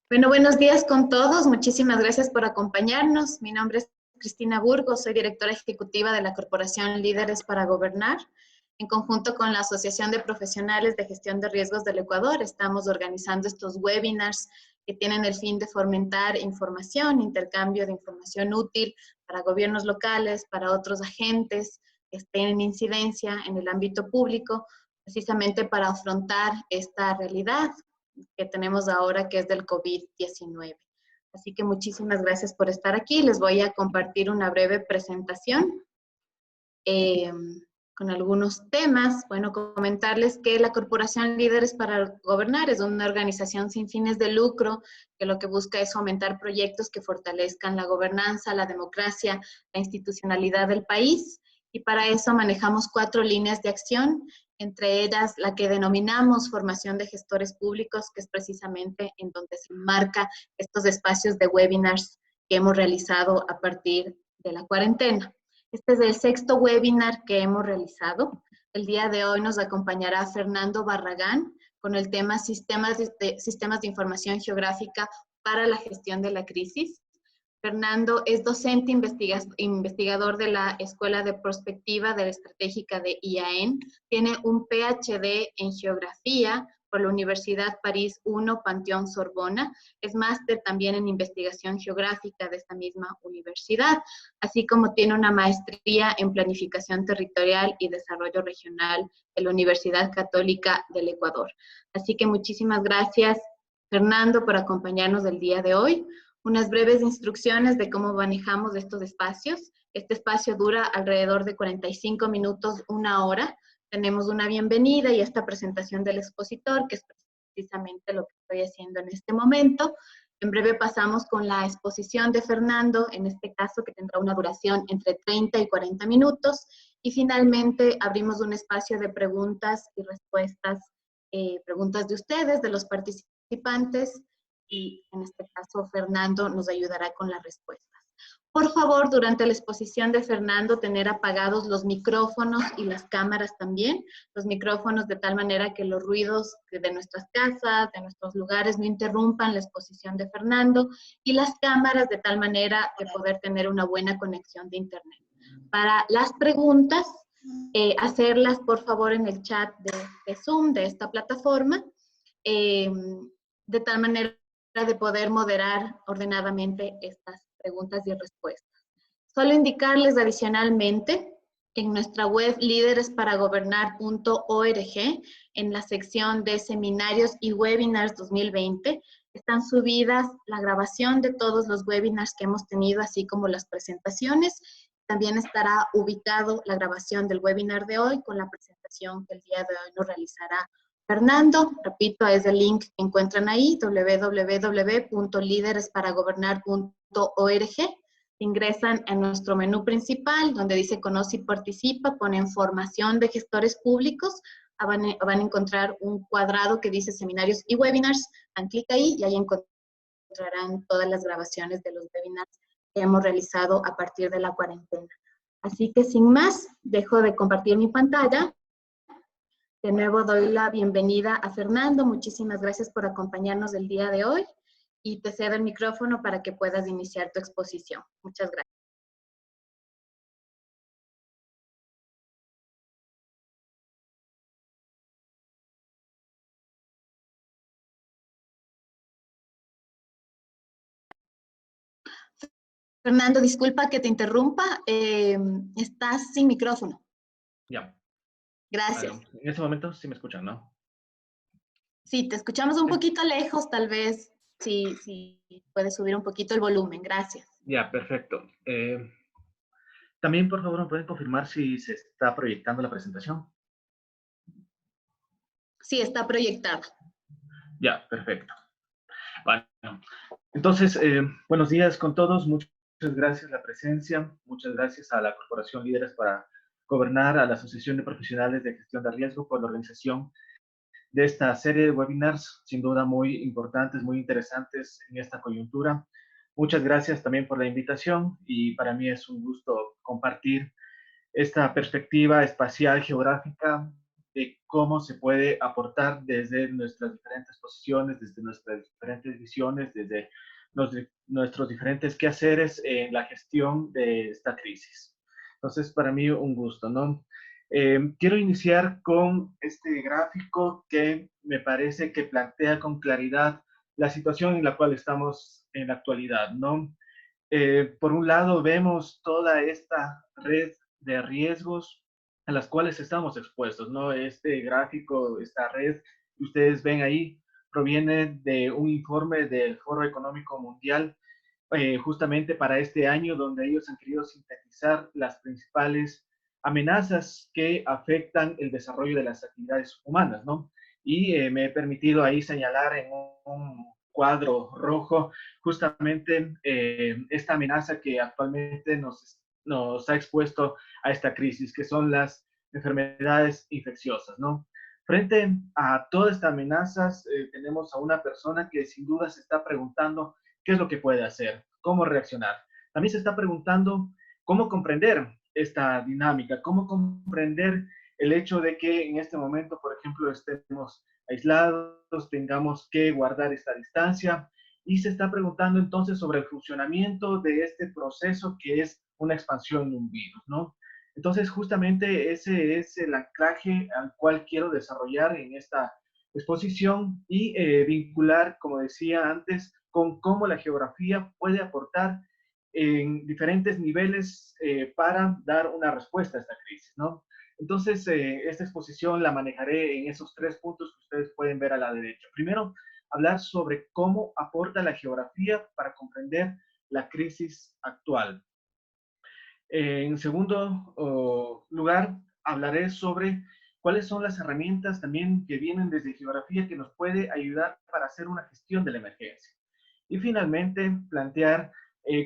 Bueno, buenos días con todos. Muchísimas gracias por acompañarnos. Mi nombre es Cristina Burgos, soy directora ejecutiva de la Corporación Líderes para Gobernar. En conjunto con la Asociación de Profesionales de Gestión de Riesgos del Ecuador, estamos organizando estos webinars que tienen el fin de fomentar información, intercambio de información útil para gobiernos locales, para otros agentes que estén en incidencia en el ámbito público, precisamente para afrontar esta realidad que tenemos ahora, que es del COVID-19. Así que muchísimas gracias por estar aquí. Les voy a compartir una breve presentación eh, con algunos temas. Bueno, comentarles que la Corporación Líderes para Gobernar es una organización sin fines de lucro que lo que busca es fomentar proyectos que fortalezcan la gobernanza, la democracia, la institucionalidad del país. Y para eso manejamos 4 líneas de acción, entre ellas la que denominamos formación de gestores públicos, que es precisamente en donde se enmarca estos espacios de webinars que hemos realizado a partir de la cuarentena. Este es el 6º webinar que hemos realizado. El día de hoy nos acompañará Fernando Barragán con el tema sistemas de información geográfica para la gestión de la crisis. Fernando es docente investigador de la Escuela de Prospectiva de la Estratégica de IAEN. Tiene un PhD en Geografía por la Universidad París I, Panteón Sorbona. Es máster también en Investigación Geográfica de esta misma universidad, así como tiene una maestría en Planificación Territorial y Desarrollo Regional de la Universidad Católica del Ecuador. Así que muchísimas gracias, Fernando, por acompañarnos el día de hoy. Unas breves instrucciones de cómo manejamos estos espacios. Este espacio dura alrededor de 45 minutos, 1 hora. Tenemos una bienvenida y esta presentación del expositor, que es precisamente lo que estoy haciendo en este momento. En breve pasamos con la exposición de Fernando, en este caso que tendrá una duración entre 30 y 40 minutos. Y finalmente abrimos un espacio de preguntas y respuestas, preguntas de ustedes, de los participantes, y en este caso Fernando nos ayudará con las respuestas. Por favor, durante la exposición de Fernando, tener apagados los micrófonos y las cámaras también. Los micrófonos de tal manera que los ruidos de nuestras casas, de nuestros lugares, no interrumpan la exposición de Fernando. Y las cámaras de tal manera de poder tener una buena conexión de internet. Para las preguntas, hacerlas por favor en el chat de Zoom, de esta plataforma, de tal manera de poder moderar ordenadamente estas preguntas y respuestas. Solo indicarles adicionalmente que en nuestra web lideresparagobernar.org, en la sección de seminarios y webinars 2020, están subidas la grabación de todos los webinars que hemos tenido, así como las presentaciones. También estará ubicado la grabación del webinar de hoy con la presentación que el día de hoy nos realizará Fernando. Repito, es el link que encuentran ahí, www.lideresparagobernar.org. Ingresan a nuestro menú principal, donde dice Conoce y Participa, ponen Formación de Gestores Públicos, van a encontrar un cuadrado que dice Seminarios y Webinars, dan clic ahí y ahí encontrarán todas las grabaciones de los webinars que hemos realizado a partir de la cuarentena. Así que sin más, dejo de compartir mi pantalla. De nuevo doy la bienvenida a Fernando. Muchísimas gracias por acompañarnos el día de hoy y te cedo el micrófono para que puedas iniciar tu exposición. Muchas gracias. Fernando, disculpa que te interrumpa. Estás sin micrófono. Ya. Gracias. En este momento sí me escuchan, ¿no? Sí, te escuchamos un poquito lejos, tal vez. Sí, puedes subir un poquito el volumen. Gracias. Ya, perfecto. También, por favor, ¿me pueden confirmar si se está proyectando la presentación? Sí, está proyectada. Ya, perfecto. Bueno, entonces, buenos días con todos. Muchas gracias por la presencia. Muchas gracias a la Corporación Líderes para Gobernar, a la Asociación de Profesionales de Gestión de Riesgo por la organización de esta serie de webinars, sin duda muy importantes, muy interesantes en esta coyuntura. Muchas gracias también por la invitación y para mí es un gusto compartir esta perspectiva espacial geográfica de cómo se puede aportar desde nuestras diferentes posiciones, desde nuestras diferentes visiones, desde nuestros diferentes quehaceres en la gestión de esta crisis. Entonces, para mí un gusto, ¿no? Quiero iniciar con este gráfico que me parece que plantea con claridad la situación en la cual estamos en la actualidad, ¿no? Por un lado, vemos toda esta red de riesgos a las cuales estamos expuestos, ¿no? Este gráfico, esta red que ustedes ven ahí, proviene de un informe del Foro Económico Mundial, justamente para este año, donde ellos han querido sintetizar las principales amenazas que afectan el desarrollo de las actividades humanas, ¿no? Y me he permitido ahí señalar en un cuadro rojo justamente esta amenaza que actualmente nos ha expuesto a esta crisis, que son las enfermedades infecciosas, ¿no? Frente a todas estas amenazas, tenemos a una persona que sin duda se está preguntando qué es lo que puede hacer, cómo reaccionar. También se está preguntando cómo comprender esta dinámica, cómo comprender el hecho de que en este momento, por ejemplo, estemos aislados, tengamos que guardar esta distancia, y se está preguntando entonces sobre el funcionamiento de este proceso que es una expansión de un virus, ¿no? Entonces, justamente ese es el anclaje al cual quiero desarrollar en esta exposición y vincular, como decía antes, con cómo la geografía puede aportar en diferentes niveles para dar una respuesta a esta crisis, ¿no? Entonces, esta exposición la manejaré en esos 3 puntos que ustedes pueden ver a la derecha. Primero, hablar sobre cómo aporta la geografía para comprender la crisis actual. En segundo lugar, hablaré sobre cuáles son las herramientas también que vienen desde geografía que nos puede ayudar para hacer una gestión de la emergencia. Y finalmente, plantear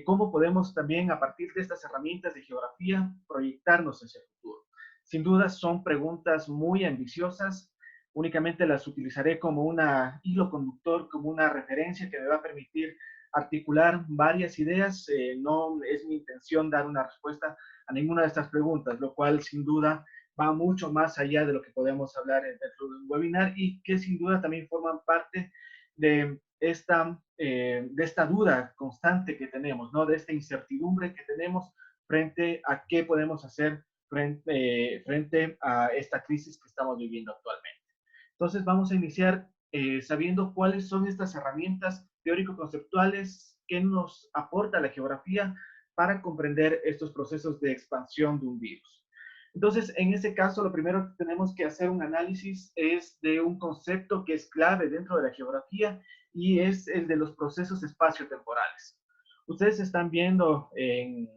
cómo podemos también, a partir de estas herramientas de geografía, proyectarnos hacia el futuro. Sin duda, son preguntas muy ambiciosas. Únicamente las utilizaré como un hilo conductor, como una referencia que me va a permitir articular varias ideas. No es mi intención dar una respuesta a ninguna de estas preguntas, lo cual sin duda va mucho más allá de lo que podemos hablar dentro de un webinar y que sin duda también forman parte de esta duda constante que tenemos, ¿no? De esta incertidumbre que tenemos frente a qué podemos hacer frente a esta crisis que estamos viviendo actualmente. Entonces vamos a iniciar sabiendo cuáles son estas herramientas teórico-conceptuales que nos aporta la geografía para comprender estos procesos de expansión de un virus. Entonces, en ese caso, lo primero que tenemos que hacer un análisis es de un concepto que es clave dentro de la geografía y es el de los procesos espaciotemporales. Ustedes están viendo en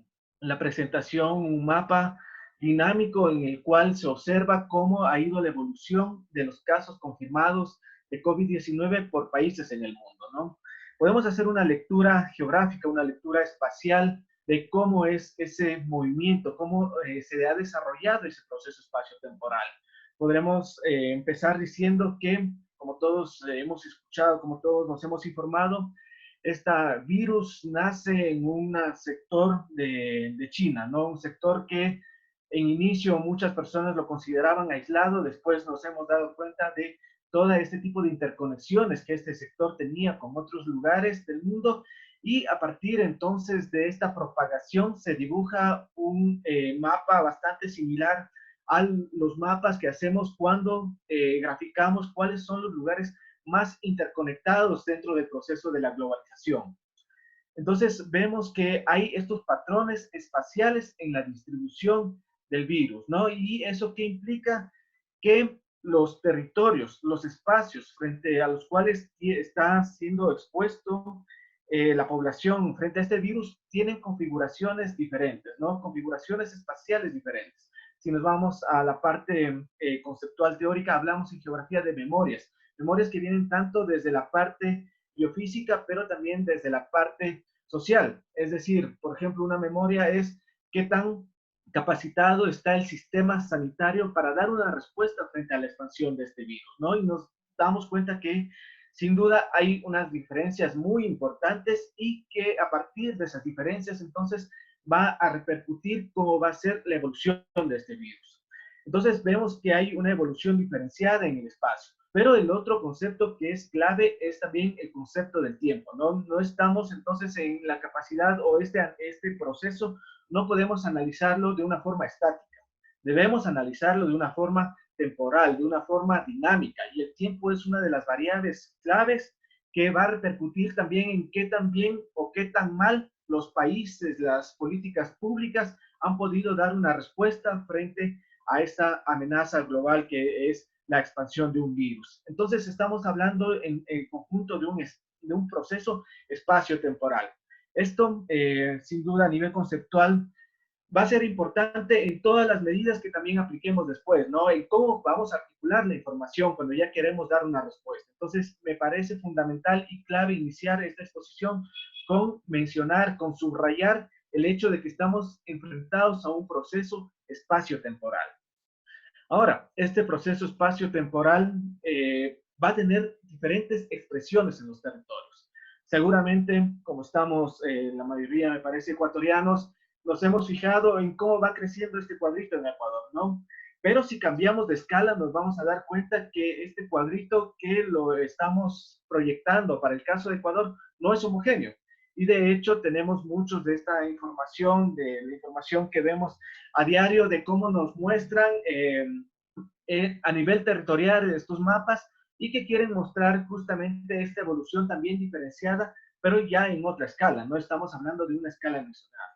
la presentación un mapa dinámico en el cual se observa cómo ha ido la evolución de los casos confirmados de COVID-19 por países en el mundo, ¿no? Podemos hacer una lectura geográfica, una lectura espacial de cómo es ese movimiento, cómo se ha desarrollado ese proceso espaciotemporal. Podremos empezar diciendo que, como todos hemos escuchado, como todos nos hemos informado, este virus nace en un sector de China, ¿no? Un sector que en inicio muchas personas lo consideraban aislado, después nos hemos dado cuenta de todo este tipo de interconexiones que este sector tenía con otros lugares del mundo y a partir entonces de esta propagación se dibuja un mapa bastante similar a los mapas que hacemos cuando graficamos cuáles son los lugares más interconectados dentro del proceso de la globalización. Entonces vemos que hay estos patrones espaciales en la distribución del virus, ¿no? Y eso que implica que los territorios, los espacios frente a los cuales está siendo expuesto la población frente a este virus tienen configuraciones diferentes, ¿no? Configuraciones espaciales diferentes. Si nos vamos a la parte conceptual teórica, hablamos en geografía de memorias que vienen tanto desde la parte biofísica, pero también desde la parte social. Es decir, por ejemplo, una memoria es qué tan capacitado está el sistema sanitario para dar una respuesta frente a la expansión de este virus, ¿no? Y nos damos cuenta que sin duda hay unas diferencias muy importantes y que a partir de esas diferencias entonces va a repercutir cómo va a ser la evolución de este virus. Entonces vemos que hay una evolución diferenciada en el espacio. Pero el otro concepto que es clave es también el concepto del tiempo. No estamos entonces en la capacidad o este proceso no podemos analizarlo de una forma estática. Debemos analizarlo de una forma temporal, de una forma dinámica. Y el tiempo es una de las variables claves que va a repercutir también en qué tan bien o qué tan mal los países, las políticas públicas han podido dar una respuesta frente a esta amenaza global que es la expansión de un virus. Entonces estamos hablando en conjunto de un proceso espacio-temporal. Esto, sin duda, a nivel conceptual, va a ser importante en todas las medidas que también apliquemos después, ¿no? En cómo vamos a articular la información cuando ya queremos dar una respuesta. Entonces, me parece fundamental y clave iniciar esta exposición con mencionar, con subrayar el hecho de que estamos enfrentados a un proceso espacio-temporal. Ahora, este proceso espacio-temporal va a tener diferentes expresiones en los territorios. Seguramente, como estamos la mayoría, me parece, ecuatorianos, nos hemos fijado en cómo va creciendo este cuadrito en Ecuador, ¿no? Pero si cambiamos de escala, nos vamos a dar cuenta que este cuadrito que lo estamos proyectando para el caso de Ecuador no es homogéneo. Y de hecho tenemos muchos de esta información, de la información que vemos a diario, de cómo nos muestran a nivel territorial estos mapas y que quieren mostrar justamente esta evolución también diferenciada, pero ya en otra escala, no estamos hablando de una escala nacional.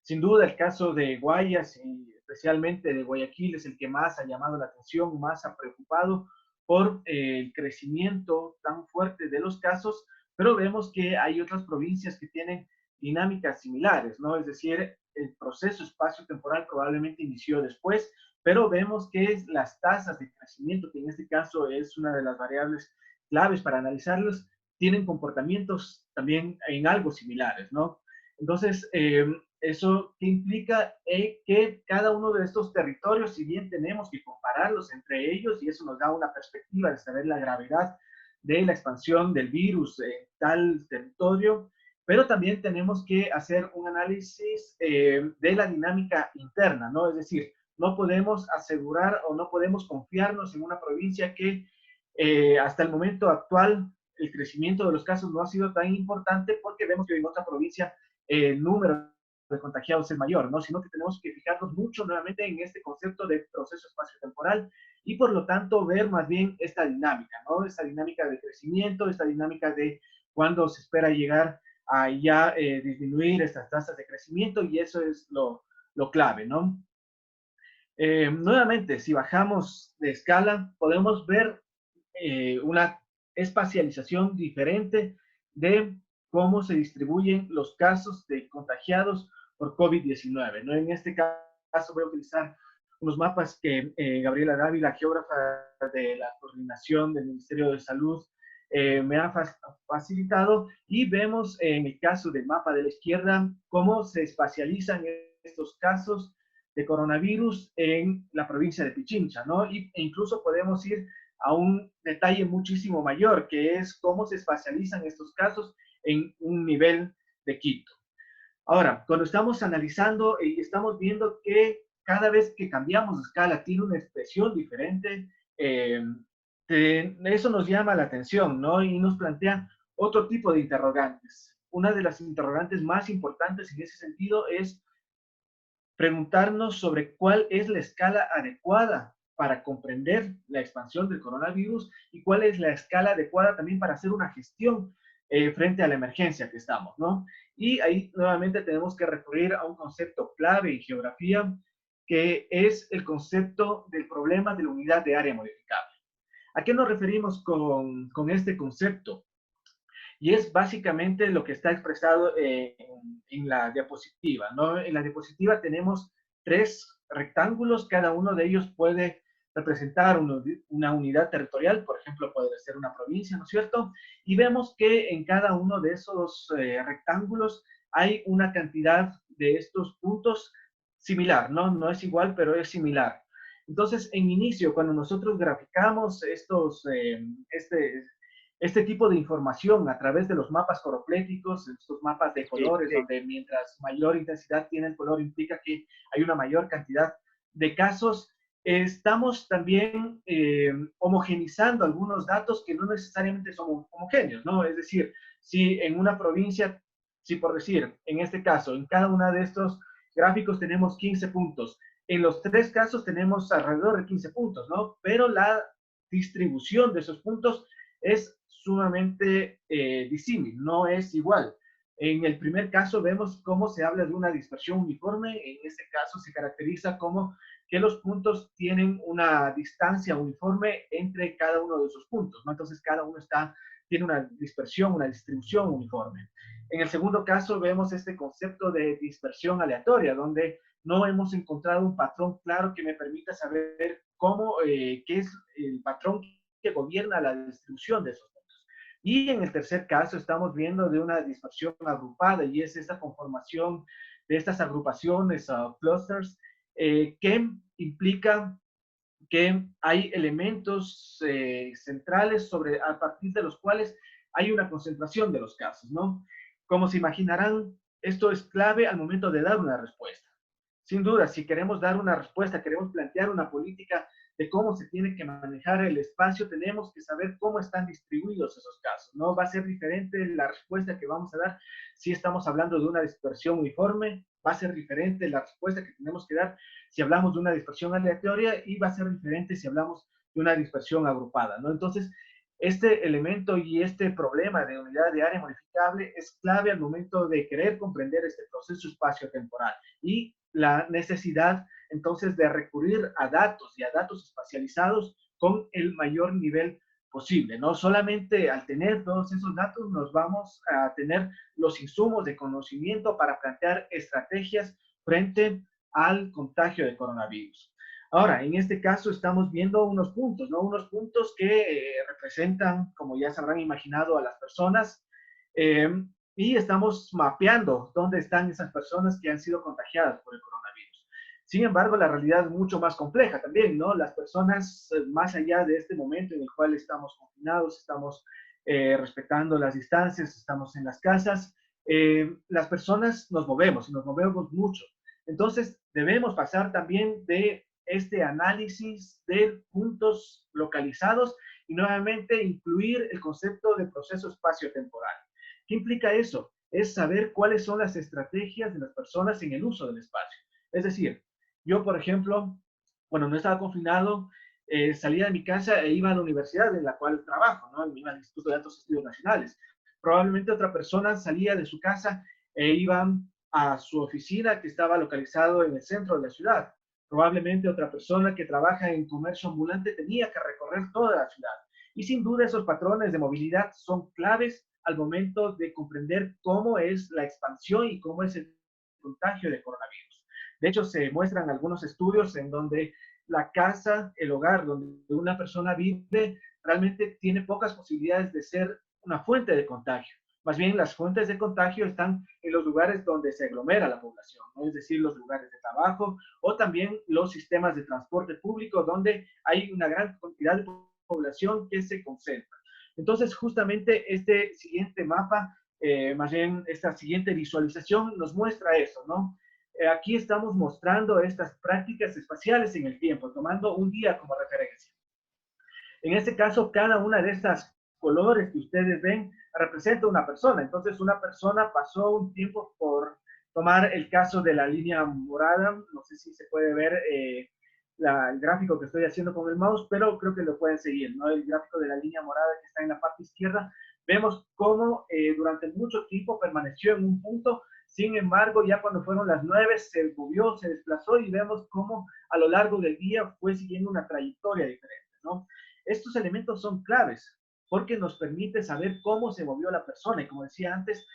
Sin duda el caso de Guayas y especialmente de Guayaquil es el que más ha llamado la atención, más ha preocupado por el crecimiento tan fuerte de los casos, pero vemos que hay otras provincias que tienen dinámicas similares, ¿no? Es decir, el proceso espacio-temporal probablemente inició después, pero vemos que las tasas de crecimiento, que en este caso es una de las variables claves para analizarlos, tienen comportamientos también en algo similares, ¿no? Entonces, ¿eso qué implica? Que cada uno de estos territorios, si bien tenemos que compararlos entre ellos, y eso nos da una perspectiva de saber la gravedad de la expansión del virus en tal territorio, pero también tenemos que hacer un análisis de la dinámica interna, ¿no? Es decir, no podemos asegurar o no podemos confiarnos en una provincia que hasta el momento actual el crecimiento de los casos no ha sido tan importante porque vemos que en otra provincia el número de contagiados es mayor, ¿no? Sino que tenemos que fijarnos mucho nuevamente en este concepto de proceso espacio-temporal y por lo tanto ver más bien esta dinámica, ¿no? Esta dinámica de crecimiento, esta dinámica de cuándo se espera llegar a ya disminuir estas tasas de crecimiento y eso es lo clave, ¿no? Nuevamente, si bajamos de escala, podemos ver una espacialización diferente de cómo se distribuyen los casos de contagiados por COVID-19, ¿no? En este caso voy a utilizar unos mapas que Gabriela Dávila, geógrafa de la coordinación del Ministerio de Salud, me ha facilitado y vemos en el caso del mapa de la izquierda cómo se espacializan estos casos de coronavirus en la provincia de Pichincha, ¿no? E incluso podemos ir a un detalle muchísimo mayor, que es cómo se espacializan estos casos en un nivel de Quito. Ahora, cuando estamos analizando y estamos viendo que cada vez que cambiamos de escala tiene una expresión diferente, eso nos llama la atención, ¿no? Y nos plantea otro tipo de interrogantes. Una de las interrogantes más importantes en ese sentido es preguntarnos sobre cuál es la escala adecuada para comprender la expansión del coronavirus y cuál es la escala adecuada también para hacer una gestión frente a la emergencia que estamos, ¿no? Y ahí nuevamente tenemos que recurrir a un concepto clave en geografía, que es el concepto del problema de la unidad de área modificable. ¿A qué nos referimos con este concepto? Y es básicamente lo que está expresado en la diapositiva, ¿no? En la diapositiva tenemos 3 rectángulos, cada uno de ellos puede representar una unidad territorial, por ejemplo, puede ser una provincia, ¿no es cierto? Y vemos que en cada uno de esos rectángulos hay una cantidad de estos puntos similar, ¿no? No es igual, pero es similar. Entonces, en inicio, cuando nosotros graficamos este tipo de información a través de los mapas coropléticos, estos mapas de colores, sí, donde mientras mayor intensidad tiene el color implica que hay una mayor cantidad de casos, estamos también homogenizando algunos datos que no necesariamente son homogéneos, ¿no? Es decir, si en una provincia, si por decir, en este caso, en cada uno de estos gráficos tenemos 15 puntos, en los tres casos tenemos alrededor de 15 puntos, ¿no? Pero la distribución de esos puntos es sumamente disímil, no es igual. En el primer caso vemos cómo se habla de una dispersión uniforme, en este caso se caracteriza como que los puntos tienen una distancia uniforme entre cada uno de esos puntos, ¿no? Entonces cada uno tiene una dispersión, una distribución uniforme. En el segundo caso vemos este concepto de dispersión aleatoria, donde no hemos encontrado un patrón claro que me permita saber qué es el patrón que gobierna la distribución de esos puntos. Y en el tercer caso estamos viendo de una dispersión agrupada, y es esta conformación de estas agrupaciones, clusters, que implica que hay elementos centrales a partir de los cuales hay una concentración de los casos, ¿no? Como se imaginarán, esto es clave al momento de dar una respuesta. Sin duda, si queremos dar una respuesta, queremos plantear una política de cómo se tiene que manejar el espacio, tenemos que saber cómo están distribuidos esos casos, ¿no? Va a ser diferente la respuesta que vamos a dar si estamos hablando de una dispersión uniforme, va a ser diferente la respuesta que tenemos que dar si hablamos de una dispersión aleatoria, y va a ser diferente si hablamos de una dispersión agrupada, ¿no? Entonces, este elemento y este problema de unidad de área modificable es clave al momento de querer comprender este proceso espacio-temporal y la necesidad entonces de recurrir a datos y a datos espacializados con el mayor nivel posible. No solamente al tener todos esos datos nos vamos a tener los insumos de conocimiento para plantear estrategias frente al contagio de coronavirus. Ahora, en este caso estamos viendo unos puntos, ¿no? Unos puntos que representan, como ya se habrán imaginado, a las personas, y estamos mapeando dónde están esas personas que han sido contagiadas por el coronavirus. Sin embargo, la realidad es mucho más compleja también, ¿no? Las personas, más allá de este momento en el cual estamos confinados, estamos respetando las distancias, estamos en las casas, las personas nos movemos y nos movemos mucho. Entonces, debemos pasar también de este análisis de puntos localizados y nuevamente incluir el concepto de proceso espacio-temporal. ¿Qué implica eso? Es saber cuáles son las estrategias de las personas en el uso del espacio. Es decir, yo, por ejemplo, cuando no estaba confinado, salía de mi casa e iba a la universidad en la cual trabajo, ¿no? Iba al Instituto de Altos Estudios Nacionales. Probablemente otra persona salía de su casa e iba a su oficina que estaba localizado en el centro de la ciudad. Probablemente otra persona que trabaja en comercio ambulante tenía que recorrer toda la ciudad. Y sin duda esos patrones de movilidad son claves al momento de comprender cómo es la expansión y cómo es el contagio de coronavirus. De hecho, se muestran algunos estudios en donde la casa, el hogar donde una persona vive, realmente tiene pocas posibilidades de ser una fuente de contagio. Más bien, las fuentes de contagio están en los lugares donde se aglomera la población, ¿no? Es decir, los lugares de trabajo o también los sistemas de transporte público donde hay una gran cantidad de población que se concentra. Entonces, justamente este siguiente mapa, más bien esta siguiente visualización nos muestra eso, ¿no? Aquí estamos mostrando estas prácticas espaciales en el tiempo, tomando un día como referencia. En este caso, cada una de estas colores que ustedes ven representa una persona. Entonces, una persona pasó un tiempo por tomar el caso de la línea morada. No sé si se puede ver el gráfico que estoy haciendo con el mouse, pero creo que lo pueden seguir, ¿no? El gráfico de la línea morada que está en la parte izquierda. Vemos cómo durante mucho tiempo permaneció en un punto. Sin embargo, ya cuando fueron las 9 se movió, se desplazó y vemos cómo a lo largo del día fue siguiendo una trayectoria diferente, ¿no? Estos elementos son claves porque nos permite saber cómo se movió la persona. Y como decía antes,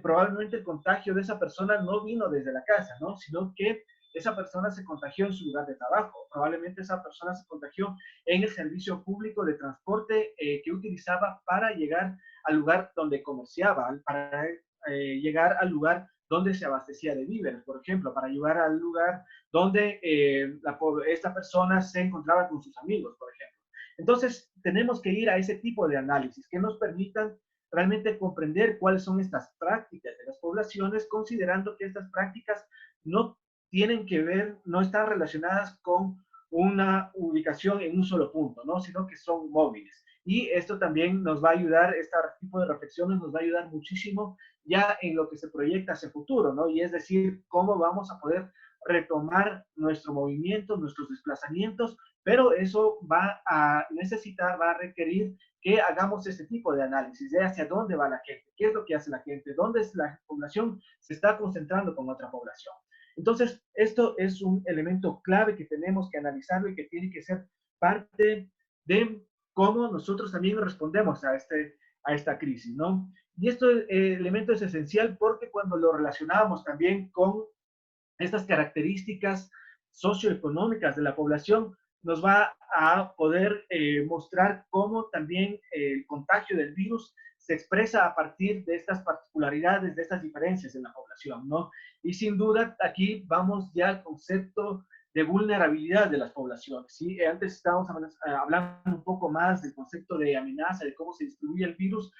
probablemente el contagio de esa persona no vino desde la casa, ¿no? Sino que esa persona se contagió en su lugar de trabajo. Probablemente esa persona se contagió en el servicio público de transporte que utilizaba para llegar al lugar donde comerciaba, para llegar al lugar donde se abastecía de víveres, por ejemplo, para llegar al lugar donde esta persona se encontraba con sus amigos, por ejemplo. Entonces, tenemos que ir a ese tipo de análisis que nos permitan realmente comprender cuáles son estas prácticas de las poblaciones, considerando que estas prácticas no tienen que ver, no están relacionadas con una ubicación en un solo punto, ¿no? Sino que son móviles. Y esto también nos va a ayudar, este tipo de reflexiones nos va a ayudar muchísimo ya en lo que se proyecta hacia el futuro, ¿no? Y es decir, cómo vamos a poder retomar nuestro movimiento, nuestros desplazamientos, pero eso va a necesitar, va a requerir que hagamos este tipo de análisis de hacia dónde va la gente, qué es lo que hace la gente, dónde es la población se está concentrando con otra población. Entonces, esto es un elemento clave que tenemos que analizarlo y que tiene que ser parte de cómo nosotros también respondemos a esta crisis, ¿no? Y este elemento es esencial porque cuando lo relacionamos también con estas características socioeconómicas de la población, nos va a poder mostrar cómo también el contagio del virus se expresa a partir de estas particularidades, de estas diferencias en la población, ¿no? Y sin duda aquí vamos ya al concepto de vulnerabilidad de las poblaciones, ¿sí? Antes estábamos hablando un poco más del concepto de amenaza, de cómo se distribuye el virus.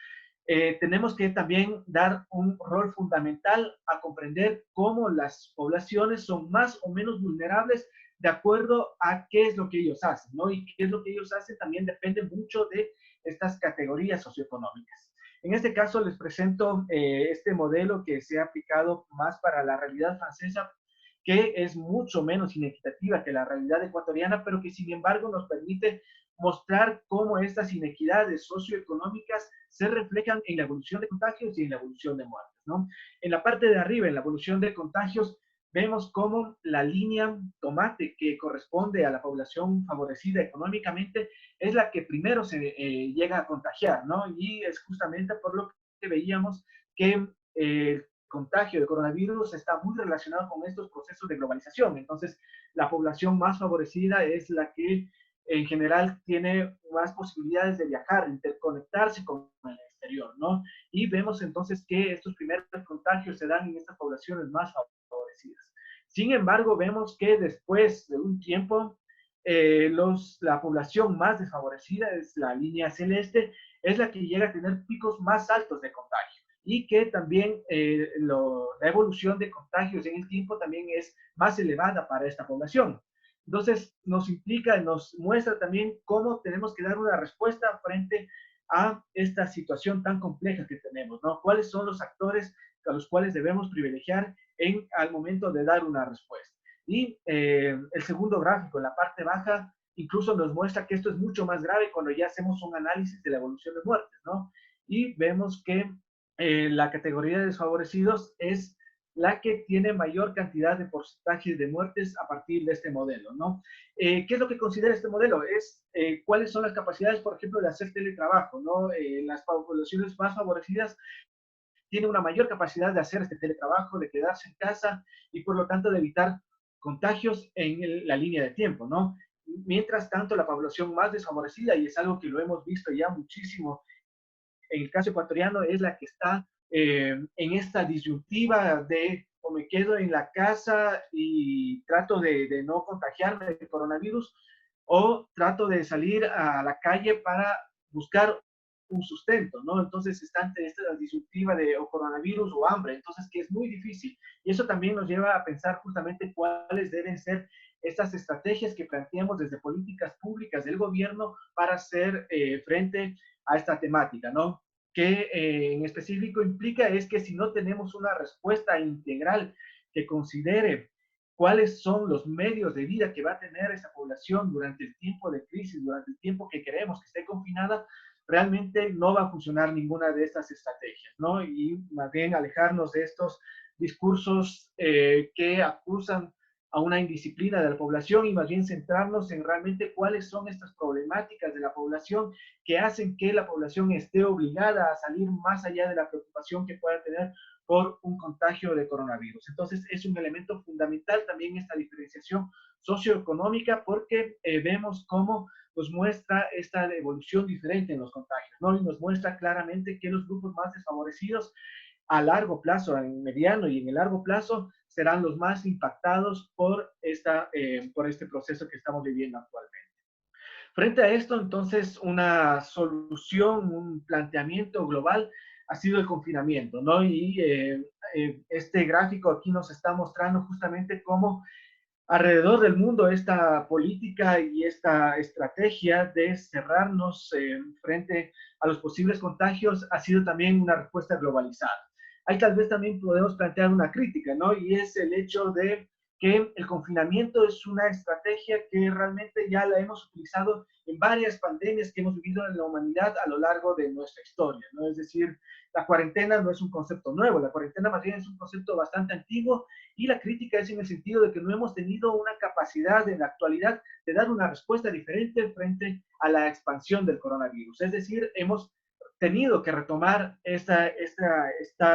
Tenemos que también dar un rol fundamental a comprender cómo las poblaciones son más o menos vulnerables de acuerdo a qué es lo que ellos hacen, ¿no? Y qué es lo que ellos hacen también depende mucho de estas categorías socioeconómicas. En este caso les presento este modelo que se ha aplicado más para la realidad francesa, que es mucho menos inequitativa que la realidad ecuatoriana, pero que sin embargo nos permite mostrar cómo estas inequidades socioeconómicas se reflejan en la evolución de contagios y en la evolución de muertes, ¿no? En la parte de arriba, en la evolución de contagios, vemos cómo la línea tomate que corresponde a la población favorecida económicamente es la que primero se llega a contagiar, ¿no? Y es justamente por lo que veíamos que el contagio de coronavirus está muy relacionado con estos procesos de globalización. Entonces, la población más favorecida es la que en general tiene más posibilidades de viajar, interconectarse con el exterior, ¿no? Y vemos entonces que estos primeros contagios se dan en estas poblaciones más favorecidas. Sin embargo, vemos que después de un tiempo, la población más desfavorecida, es la línea celeste, es la que llega a tener picos más altos de contagio y que también la evolución de contagios en el tiempo también es más elevada para esta población. Entonces, nos implica, nos muestra también cómo tenemos que dar una respuesta frente a esta situación tan compleja que tenemos, ¿no? ¿Cuáles son los actores a los cuales debemos privilegiar al momento de dar una respuesta? Y el segundo gráfico, en la parte baja, incluso nos muestra que esto es mucho más grave cuando ya hacemos un análisis de la evolución de muertes, ¿no? Y vemos que la categoría de desfavorecidos es la que tiene mayor cantidad de porcentajes de muertes a partir de este modelo, ¿no? ¿Qué es lo que considera este modelo? Es cuáles son las capacidades, por ejemplo, de hacer teletrabajo, ¿no? Las poblaciones más favorecidas tienen una mayor capacidad de hacer este teletrabajo, de quedarse en casa y por lo tanto de evitar contagios en la línea de tiempo, ¿no? Mientras tanto, la población más desfavorecida, y es algo que lo hemos visto ya muchísimo en el caso ecuatoriano, es la que está en esta disyuntiva de o me quedo en la casa y trato de no contagiarme de coronavirus o trato de salir a la calle para buscar un sustento, ¿no? Entonces está ante esta disyuntiva de o coronavirus o hambre, entonces que es muy difícil. Y eso también nos lleva a pensar justamente cuáles deben ser estas estrategias que planteamos desde políticas públicas del gobierno para hacer frente a esta temática, ¿no? Que en específico implica es que si no tenemos una respuesta integral que considere cuáles son los medios de vida que va a tener esa población durante el tiempo de crisis, durante el tiempo que queremos que esté confinada, realmente no va a funcionar ninguna de estas estrategias, ¿no? Y más bien alejarnos de estos discursos que acusan a una indisciplina de la población y más bien centrarnos en realmente cuáles son estas problemáticas de la población que hacen que la población esté obligada a salir más allá de la preocupación que pueda tener por un contagio de coronavirus. Entonces, es un elemento fundamental también esta diferenciación socioeconómica porque vemos cómo nos muestra esta evolución diferente en los contagios, ¿no? Y nos muestra claramente que los grupos más desfavorecidos a largo plazo, en mediano y en el largo plazo, serán los más impactados por este proceso que estamos viviendo actualmente. Frente a esto, entonces, una solución, un planteamiento global ha sido el confinamiento, ¿no? Y este gráfico aquí nos está mostrando justamente cómo alrededor del mundo esta política y esta estrategia de cerrarnos frente a los posibles contagios ha sido también una respuesta globalizada. Ahí tal vez también podemos plantear una crítica, ¿no? Y es el hecho de que el confinamiento es una estrategia que realmente ya la hemos utilizado en varias pandemias que hemos vivido en la humanidad a lo largo de nuestra historia, ¿no? Es decir, la cuarentena no es un concepto nuevo, la cuarentena más bien es un concepto bastante antiguo y la crítica es en el sentido de que no hemos tenido una capacidad en la actualidad de dar una respuesta diferente frente a la expansión del coronavirus. Es decir, hemos tenido que retomar esta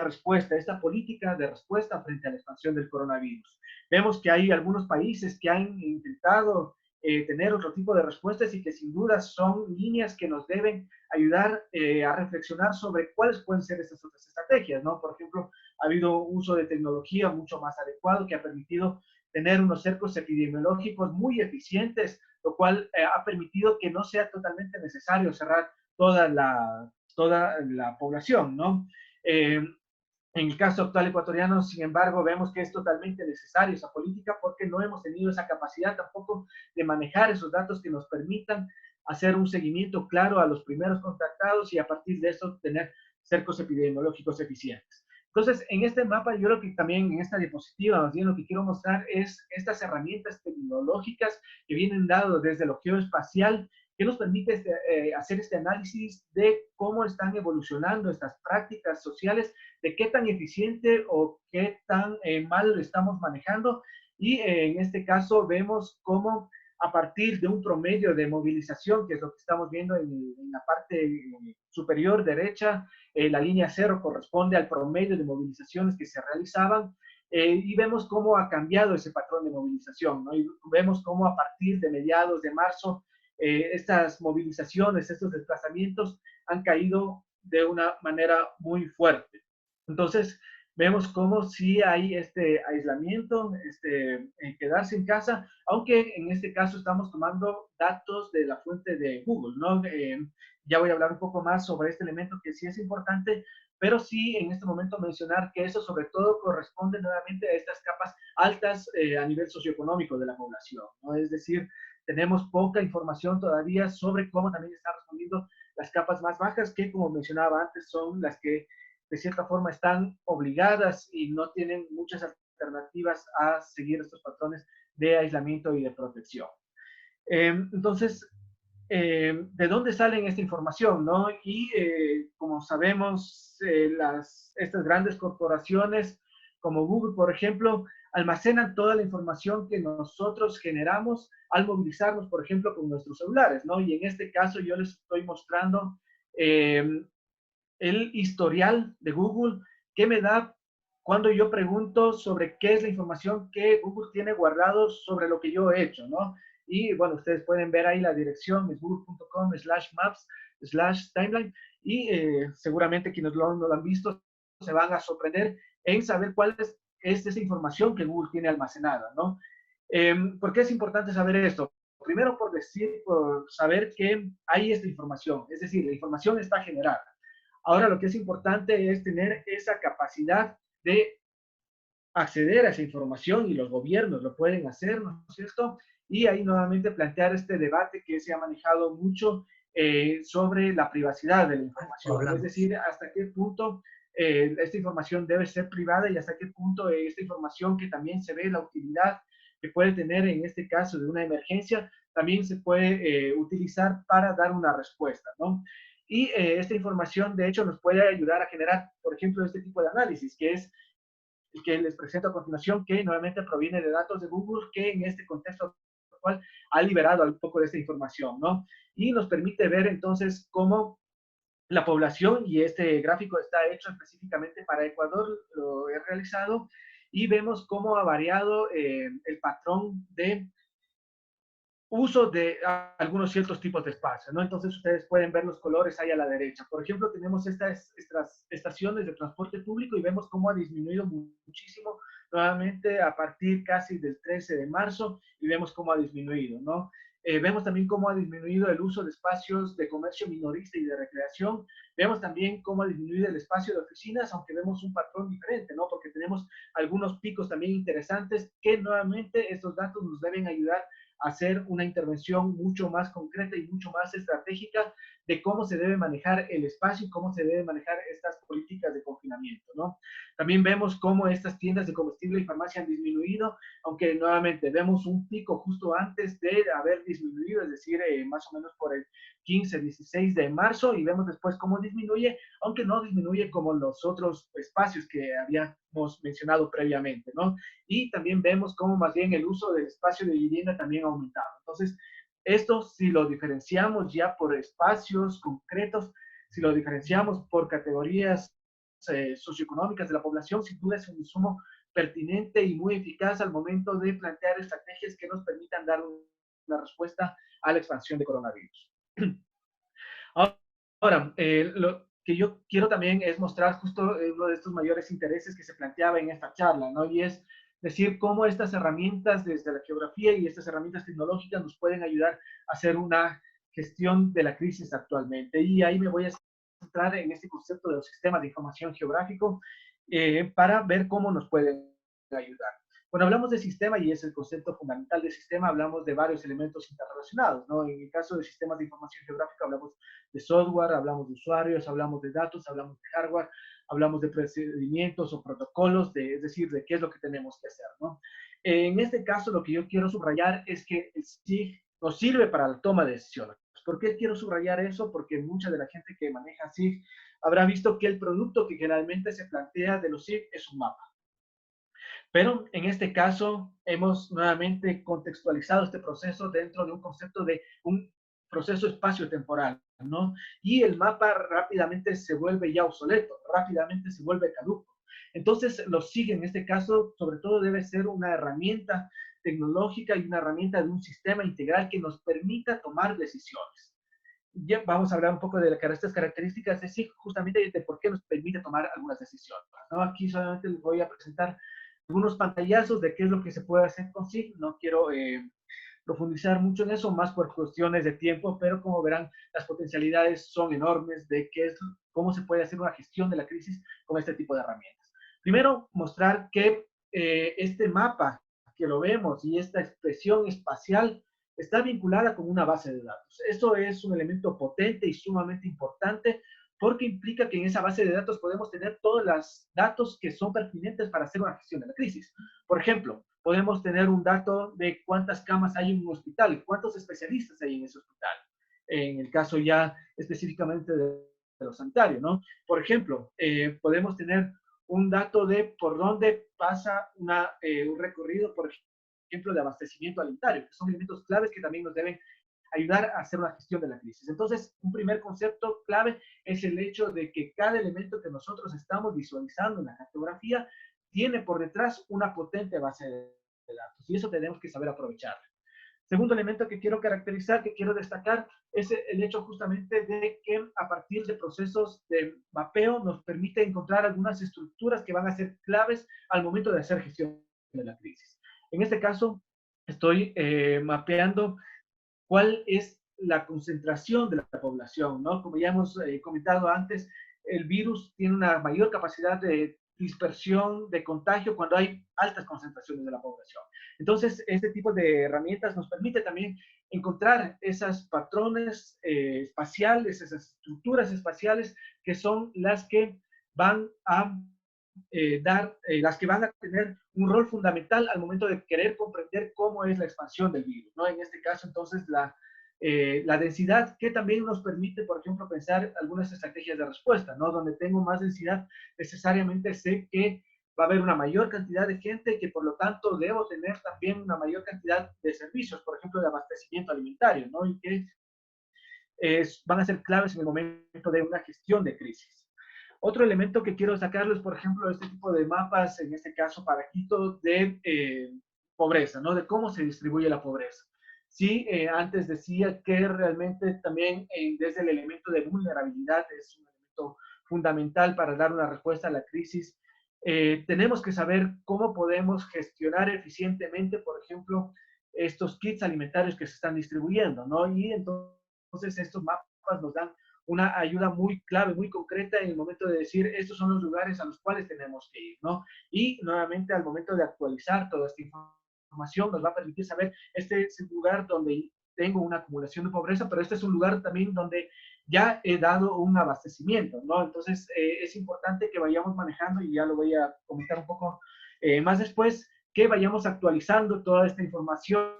respuesta, esta política de respuesta frente a la expansión del coronavirus. Vemos que hay algunos países que han intentado tener otro tipo de respuestas y que sin duda son líneas que nos deben ayudar a reflexionar sobre cuáles pueden ser estas otras estrategias, ¿no? Por ejemplo, ha habido uso de tecnología mucho más adecuado que ha permitido tener unos cercos epidemiológicos muy eficientes, lo cual ha permitido que no sea totalmente necesario cerrar toda la población, ¿no? En el caso actual ecuatoriano, sin embargo, vemos que es totalmente necesaria esa política porque no hemos tenido esa capacidad tampoco de manejar esos datos que nos permitan hacer un seguimiento claro a los primeros contactados y a partir de eso tener cercos epidemiológicos eficientes. Entonces, en este mapa, yo creo que también en esta diapositiva, más bien lo que quiero mostrar es estas herramientas tecnológicas que vienen dadas desde lo geoespacial que nos permite hacer este análisis de cómo están evolucionando estas prácticas sociales, de qué tan eficiente o qué tan mal lo estamos manejando. Y en este caso vemos cómo a partir de un promedio de movilización, que es lo que estamos viendo en la parte superior derecha, la línea cero corresponde al promedio de movilizaciones que se realizaban, y vemos cómo ha cambiado ese patrón de movilización, ¿no? Y vemos cómo a partir de mediados de marzo estas movilizaciones, estos desplazamientos han caído de una manera muy fuerte. Entonces, vemos cómo sí hay este aislamiento, quedarse en casa, aunque en este caso estamos tomando datos de la fuente de Google, ¿no? Ya voy a hablar un poco más sobre este elemento que sí es importante, pero sí en este momento mencionar que eso sobre todo corresponde nuevamente a estas capas altas a nivel socioeconómico de la población, ¿no? Es decir, tenemos poca información todavía sobre cómo también están respondiendo las capas más bajas, que como mencionaba antes son las que de cierta forma están obligadas y no tienen muchas alternativas a seguir estos patrones de aislamiento y de protección. Entonces, ¿de dónde salen esta información? ¿No? Y como sabemos, estas grandes corporaciones como Google, por ejemplo, almacenan toda la información que nosotros generamos al movilizarnos, por ejemplo, con nuestros celulares, ¿no? Y en este caso yo les estoy mostrando el historial de Google que me da cuando yo pregunto sobre qué es la información que Google tiene guardado sobre lo que yo he hecho, ¿no? Y bueno, ustedes pueden ver ahí la dirección, es google.com/maps/timeline, y seguramente quienes no lo han visto se van a sorprender en saber cuál es esa información que Google tiene almacenada, ¿no? ¿Por qué es importante saber esto? Primero por saber que hay esta información, es decir, la información está generada. Ahora lo que es importante es tener esa capacidad de acceder a esa información y los gobiernos lo pueden hacer, ¿no es cierto? Y ahí nuevamente plantear este debate que se ha manejado mucho sobre la privacidad de la información, es decir, hasta qué punto esta información debe ser privada y hasta qué punto esta información que también se ve la utilidad que puede tener en este caso de una emergencia, también se puede utilizar para dar una respuesta, ¿no? Y esta información, de hecho, nos puede ayudar a generar, por ejemplo, este tipo de análisis, que es el que les presento a continuación, que nuevamente proviene de datos de Google, que en este contexto actual ha liberado un poco de esta información, ¿no? Y nos permite ver entonces cómo la población, y este gráfico está hecho específicamente para Ecuador, lo he realizado, y vemos cómo ha variado el patrón de uso de algunos ciertos tipos de espacios, ¿no? Entonces ustedes pueden ver los colores ahí a la derecha. Por ejemplo, tenemos estas estaciones de transporte público y vemos cómo ha disminuido muchísimo nuevamente a partir casi del 13 de marzo y vemos cómo ha disminuido, ¿no? Vemos también cómo ha disminuido el uso de espacios de comercio minorista y de recreación. Vemos también cómo ha disminuido el espacio de oficinas, aunque vemos un patrón diferente, ¿no? Porque tenemos algunos picos también interesantes que nuevamente estos datos nos deben ayudar a hacer una intervención mucho más concreta y mucho más estratégica de cómo se debe manejar el espacio y cómo se debe manejar estas políticas de confinamiento, ¿no? También vemos cómo estas tiendas de combustible y farmacia han disminuido, aunque nuevamente vemos un pico justo antes de haber disminuido, es decir, más o menos por el 15, 16 de marzo, y vemos después cómo disminuye, aunque no disminuye como los otros espacios que habíamos mencionado previamente, ¿no? Y también vemos cómo más bien el uso del espacio de vivienda también ha aumentado. Entonces, esto si lo diferenciamos ya por espacios concretos, si lo diferenciamos por categorías socioeconómicas de la población, sin duda es un insumo pertinente y muy eficaz al momento de plantear estrategias que nos permitan dar una respuesta a la expansión de coronavirus. Ahora, lo que yo quiero también es mostrar justo uno de estos mayores intereses que se planteaba en esta charla, ¿no? Y es decir cómo estas herramientas desde la geografía y estas herramientas tecnológicas nos pueden ayudar a hacer una gestión de la crisis actualmente. Y ahí me voy a centrar en este concepto de los sistemas de información geográfico para ver cómo nos pueden ayudar. Cuando hablamos de sistema, y es el concepto fundamental de sistema, hablamos de varios elementos interrelacionados, ¿no? En el caso de sistemas de información geográfica, hablamos de software, hablamos de usuarios, hablamos de datos, hablamos de hardware, hablamos de procedimientos o protocolos, es decir, de qué es lo que tenemos que hacer, ¿no? En este caso, lo que yo quiero subrayar es que el SIG nos sirve para la toma de decisiones. ¿Por qué quiero subrayar eso? Porque mucha de la gente que maneja SIG habrá visto que el producto que generalmente se plantea de los SIG es un mapa. Pero en este caso hemos nuevamente contextualizado este proceso dentro de un concepto de un proceso espacio-temporal, ¿no? Y el mapa rápidamente se vuelve ya obsoleto, rápidamente se vuelve caduco. Entonces, los SIG en este caso, sobre todo, debe ser una herramienta tecnológica y una herramienta de un sistema integral que nos permita tomar decisiones. Ya vamos a hablar un poco de estas características de SIG, justamente de por qué nos permite tomar algunas decisiones, ¿no? Aquí solamente les voy a presentar algunos pantallazos de qué es lo que se puede hacer con SIG. No quiero profundizar mucho en eso, más por cuestiones de tiempo, pero como verán, las potencialidades son enormes de cómo se puede hacer una gestión de la crisis con este tipo de herramientas. Primero, mostrar que este mapa que lo vemos y esta expresión espacial está vinculada con una base de datos. Esto es un elemento potente y sumamente importante porque implica que en esa base de datos podemos tener todos los datos que son pertinentes para hacer una gestión de la crisis. Por ejemplo, podemos tener un dato de cuántas camas hay en un hospital, cuántos especialistas hay en ese hospital, en el caso ya específicamente de los sanitarios, ¿no? Por ejemplo, podemos tener un dato de por dónde pasa un recorrido, por ejemplo, de abastecimiento alimentario, que son elementos claves que también nos deben ayudar a hacer una gestión de la crisis. Entonces, un primer concepto clave es el hecho de que cada elemento que nosotros estamos visualizando en la cartografía tiene por detrás una potente base de datos y eso tenemos que saber aprovechar. Segundo elemento que quiero caracterizar, que quiero destacar, es el hecho justamente de que a partir de procesos de mapeo nos permite encontrar algunas estructuras que van a ser claves al momento de hacer gestión de la crisis. En este caso, estoy mapeando cuál es la concentración de la población, ¿no? Como ya hemos comentado antes, el virus tiene una mayor capacidad de dispersión, de contagio, cuando hay altas concentraciones de la población. Entonces, este tipo de herramientas nos permite también encontrar esos patrones espaciales, esas estructuras espaciales que son las que van a las que van a tener un rol fundamental al momento de querer comprender cómo es la expansión del virus, ¿no? En este caso, entonces, la densidad que también nos permite, por ejemplo, pensar algunas estrategias de respuesta, ¿no? Donde tengo más densidad, necesariamente sé que va a haber una mayor cantidad de gente que por lo tanto debo tener también una mayor cantidad de servicios, por ejemplo, de abastecimiento alimentario, ¿no? Y que van a ser claves en el momento de una gestión de crisis. Otro elemento que quiero sacarles, por ejemplo, este tipo de mapas, en este caso para Quito, de pobreza, ¿no? De cómo se distribuye la pobreza. Sí, antes decía que realmente también desde el elemento de vulnerabilidad es un elemento fundamental para dar una respuesta a la crisis. Tenemos que saber cómo podemos gestionar eficientemente, por ejemplo, estos kits alimentarios que se están distribuyendo, ¿no? Y entonces estos mapas nos dan una ayuda muy clave, muy concreta en el momento de decir, estos son los lugares a los cuales tenemos que ir, ¿no? Y nuevamente al momento de actualizar toda esta información nos va a permitir saber, este es el lugar donde tengo una acumulación de pobreza, pero este es un lugar también donde ya he dado un abastecimiento, ¿no? Entonces es importante que vayamos manejando, y ya lo voy a comentar un poco más después, que vayamos actualizando toda esta información,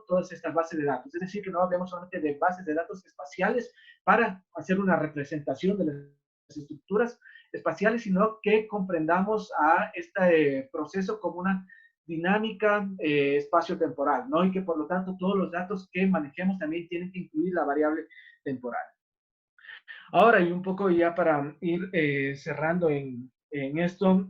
todas estas bases de datos. Es decir, que no hablemos solamente de bases de datos espaciales para hacer una representación de las estructuras espaciales, sino que comprendamos a este proceso como una dinámica espacio-temporal, ¿no? Y que por lo tanto todos los datos que manejemos también tienen que incluir la variable temporal. Ahora, y un poco ya para ir cerrando en esto,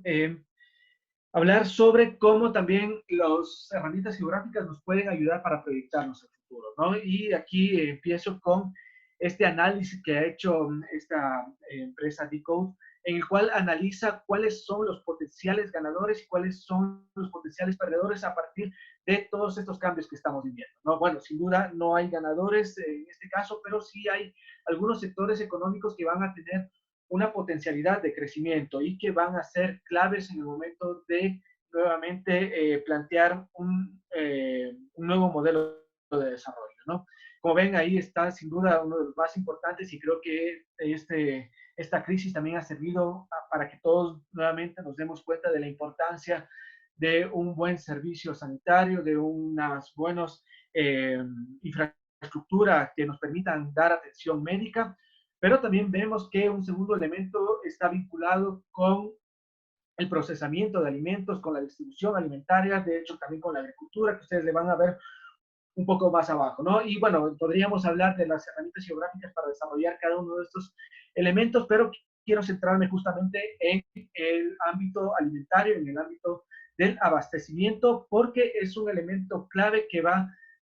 hablar sobre cómo también las herramientas geográficas nos pueden ayudar para proyectarnos el futuro, ¿no? Y aquí empiezo con este análisis que ha hecho esta empresa Decode, en el cual analiza cuáles son los potenciales ganadores y cuáles son los potenciales perdedores a partir de todos estos cambios que estamos viviendo, ¿no? Bueno, sin duda no hay ganadores en este caso, pero sí hay algunos sectores económicos que van a tener una potencialidad de crecimiento y que van a ser claves en el momento de nuevamente plantear un nuevo modelo de desarrollo, ¿no? Como ven, ahí está sin duda uno de los más importantes, y creo que esta crisis también ha servido para que todos nuevamente nos demos cuenta de la importancia de un buen servicio sanitario, de unas buenas infraestructuras que nos permitan dar atención médica, pero también vemos que un segundo elemento está vinculado con el procesamiento de alimentos, con la distribución alimentaria, de hecho también con la agricultura, que ustedes le van a ver un poco más abajo, ¿no? Y bueno, podríamos hablar de las herramientas geográficas para desarrollar cada uno de estos elementos, pero quiero centrarme justamente en el ámbito alimentario, en el ámbito del abastecimiento, porque es un elemento clave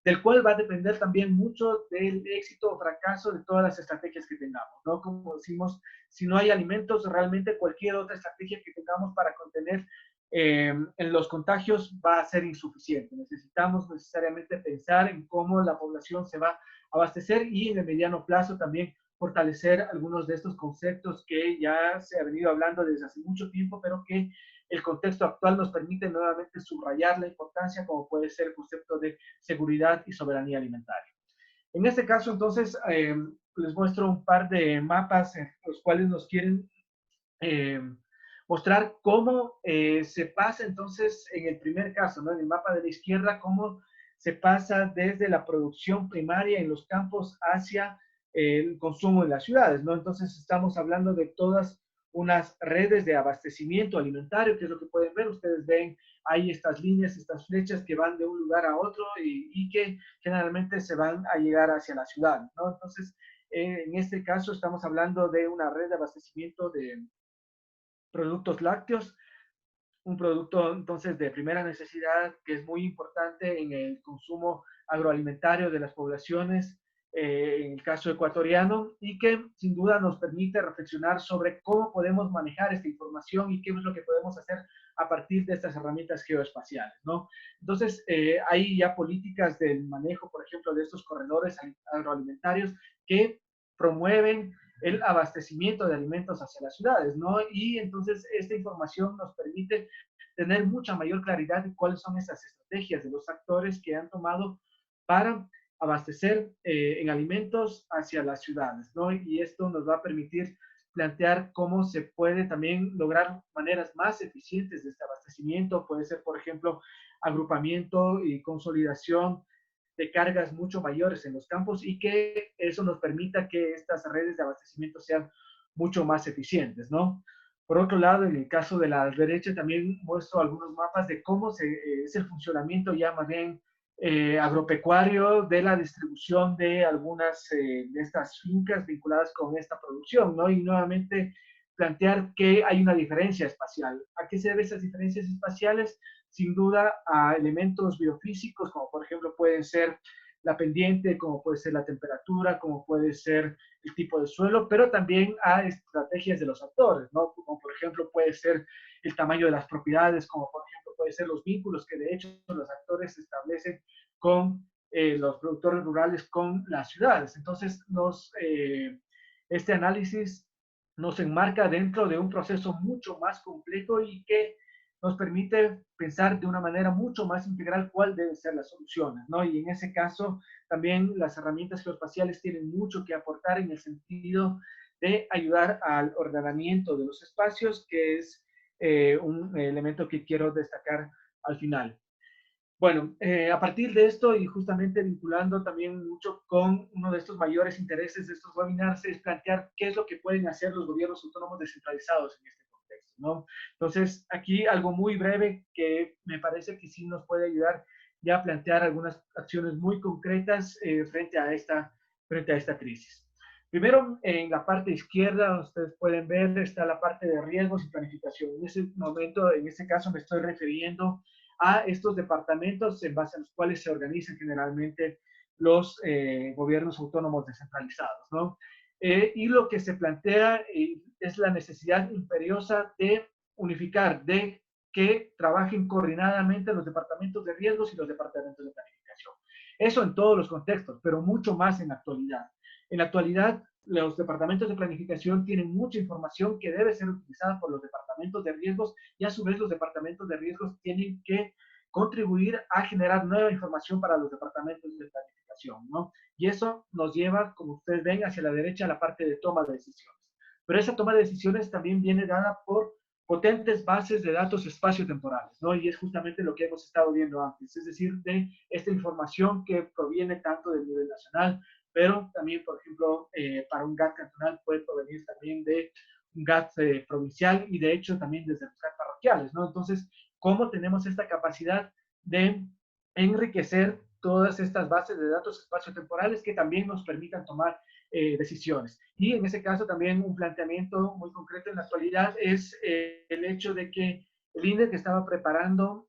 del cual va a depender también mucho del éxito o fracaso de todas las estrategias que tengamos, ¿no? Como decimos, si no hay alimentos, realmente cualquier otra estrategia que tengamos para contener en los contagios va a ser insuficiente. Necesitamos necesariamente pensar en cómo la población se va a abastecer, y en el mediano plazo también fortalecer algunos de estos conceptos que ya se ha venido hablando desde hace mucho tiempo, pero que el contexto actual nos permite nuevamente subrayar la importancia, como puede ser el concepto de seguridad y soberanía alimentaria. En este caso, entonces, les muestro un par de mapas en los cuales nos quieren eh, mostrar cómo se pasa entonces en el primer caso, ¿no? En el mapa de la izquierda, cómo se pasa desde la producción primaria en los campos hacia el consumo en las ciudades, ¿no? Entonces estamos hablando de todas unas redes de abastecimiento alimentario, que es lo que pueden ver. Ustedes ven ahí estas líneas, estas flechas que van de un lugar a otro y que generalmente se van a llegar hacia la ciudad, ¿no? Entonces, en este caso estamos hablando de una red de abastecimiento de productos lácteos, un producto entonces de primera necesidad que es muy importante en el consumo agroalimentario de las poblaciones, en el caso ecuatoriano, y que sin duda nos permite reflexionar sobre cómo podemos manejar esta información y qué es lo que podemos hacer a partir de estas herramientas geoespaciales, ¿no? Entonces, hay ya políticas del manejo, por ejemplo, de estos corredores agroalimentarios que promueven el abastecimiento de alimentos hacia las ciudades, ¿no? Y entonces esta información nos permite tener mucha mayor claridad de cuáles son esas estrategias de los actores que han tomado para abastecer en alimentos hacia las ciudades, ¿no? Y esto nos va a permitir plantear cómo se puede también lograr maneras más eficientes de este abastecimiento. Puede ser, por ejemplo, agrupamiento y consolidación de cargas mucho mayores en los campos, y que eso nos permita que estas redes de abastecimiento sean mucho más eficientes, ¿no? Por otro lado, en el caso de la derecha también muestro algunos mapas de cómo es el funcionamiento ya más bien agropecuario de la distribución de algunas de estas fincas vinculadas con esta producción, ¿no? Y nuevamente plantear que hay una diferencia espacial. ¿A qué se deben esas diferencias espaciales? Sin duda a elementos biofísicos, como por ejemplo pueden ser la pendiente, como puede ser la temperatura, como puede ser el tipo de suelo, pero también a estrategias de los actores, ¿no? Como por ejemplo puede ser el tamaño de las propiedades, como por ejemplo puede ser los vínculos que de hecho los actores establecen con los productores rurales con las ciudades. Entonces, este análisis nos enmarca dentro de un proceso mucho más complejo y que nos permite pensar de una manera mucho más integral cuál deben ser las soluciones, ¿no? Y en ese caso, también las herramientas geoespaciales tienen mucho que aportar en el sentido de ayudar al ordenamiento de los espacios, que es un elemento que quiero destacar al final. Bueno, a partir de esto y justamente vinculando también mucho con uno de estos mayores intereses de estos webinars es plantear qué es lo que pueden hacer los gobiernos autónomos descentralizados en este contexto, ¿no? Entonces, aquí algo muy breve que me parece que sí nos puede ayudar ya a plantear algunas acciones muy concretas frente a esta crisis. Primero, en la parte izquierda, ustedes pueden ver, está la parte de riesgos y planificación. En ese momento, en ese caso, me estoy refiriendo a estos departamentos en base a los cuales se organizan generalmente los gobiernos autónomos descentralizados, ¿no? Y lo que se plantea es la necesidad imperiosa de unificar, de que trabajen coordinadamente los departamentos de riesgos y los departamentos de planificación. Eso en todos los contextos, pero mucho más en la actualidad. En la actualidad, los departamentos de planificación tienen mucha información que debe ser utilizada por los departamentos de riesgos y a su vez los departamentos de riesgos tienen que contribuir a generar nueva información para los departamentos de planificación, ¿no? Y eso nos lleva, como ustedes ven, hacia la derecha a la parte de toma de decisiones. Pero esa toma de decisiones también viene dada por potentes bases de datos espaciotemporales, ¿no? Y es justamente lo que hemos estado viendo antes, es decir, de esta información que proviene tanto del nivel nacional, pero también, por ejemplo, para un GAT cantonal puede provenir también de un GAT provincial y de hecho también desde los GAT parroquiales, ¿no? Entonces, ¿cómo tenemos esta capacidad de enriquecer todas estas bases de datos espaciotemporales que también nos permitan tomar decisiones? Y en ese caso también un planteamiento muy concreto en la actualidad es el hecho de que el INDEC estaba preparando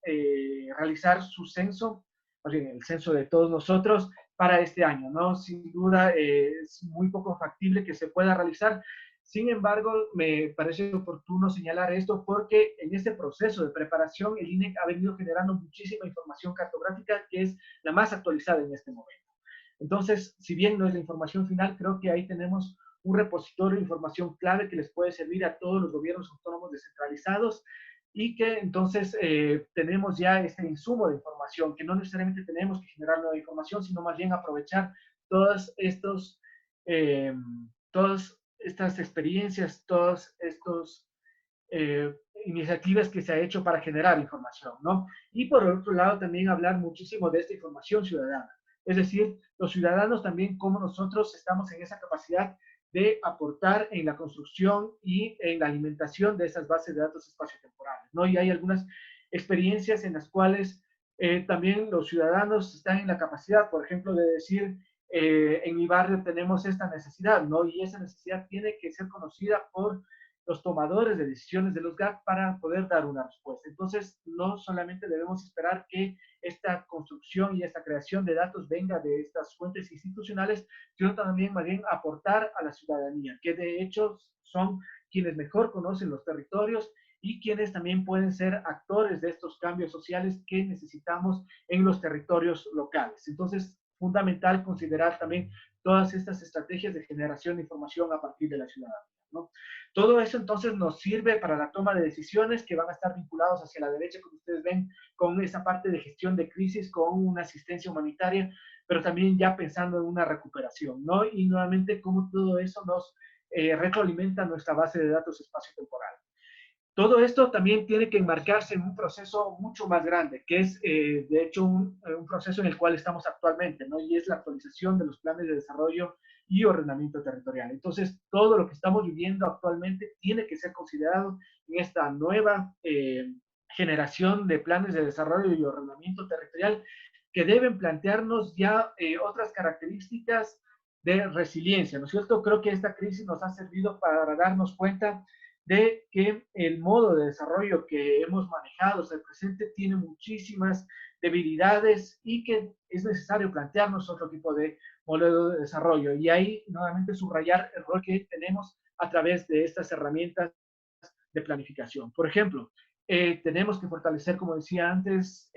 realizar su censo, más bien el censo de todos nosotros, para este año, ¿no? Sin duda es muy poco factible que se pueda realizar. Sin embargo, me parece oportuno señalar esto porque en este proceso de preparación el INEC ha venido generando muchísima información cartográfica que es la más actualizada en este momento. Entonces, si bien no es la información final, creo que ahí tenemos un repositorio de información clave que les puede servir a todos los gobiernos autónomos descentralizados y que entonces tenemos ya este insumo de información, que no necesariamente tenemos que generar nueva información, sino más bien aprovechar todas todas estas experiencias, todas estas iniciativas que se ha hecho para generar información, ¿no? Y por otro lado también hablar muchísimo de esta información ciudadana, es decir, los ciudadanos también cómo nosotros estamos en esa capacidad de aportar en la construcción y en la alimentación de esas bases de datos espaciotemporales, ¿no? Y hay algunas experiencias en las cuales también los ciudadanos están en la capacidad, por ejemplo, de decir, en mi barrio tenemos esta necesidad, ¿no? Y esa necesidad tiene que ser conocida por los tomadores de decisiones de los GAC para poder dar una respuesta. Entonces, no solamente debemos esperar que esta construcción y esta creación de datos venga de estas fuentes institucionales, sino también más bien aportar a la ciudadanía, que de hecho son quienes mejor conocen los territorios y quienes también pueden ser actores de estos cambios sociales que necesitamos en los territorios locales. Entonces, fundamental considerar también todas estas estrategias de generación de información a partir de la ciudadanía, ¿no? Todo eso entonces nos sirve para la toma de decisiones que van a estar vinculados hacia la derecha, como ustedes ven, con esa parte de gestión de crisis, con una asistencia humanitaria, pero también ya pensando en una recuperación, ¿no? Y nuevamente cómo todo eso nos retroalimenta nuestra base de datos espaciotemporal. Todo esto también tiene que enmarcarse en un proceso mucho más grande, que es de hecho un proceso en el cual estamos actualmente, ¿no? Y es la actualización de los planes de desarrollo y ordenamiento territorial. Entonces, todo lo que estamos viviendo actualmente tiene que ser considerado en esta nueva generación de planes de desarrollo y ordenamiento territorial que deben plantearnos ya otras características de resiliencia, ¿no es cierto? Creo que esta crisis nos ha servido para darnos cuenta de que el modo de desarrollo que hemos manejado hasta el presente tiene muchísimas debilidades y que es necesario plantearnos otro tipo de modelo de desarrollo. Y ahí nuevamente subrayar el rol que tenemos a través de estas herramientas de planificación. Por ejemplo, tenemos que fortalecer, como decía antes,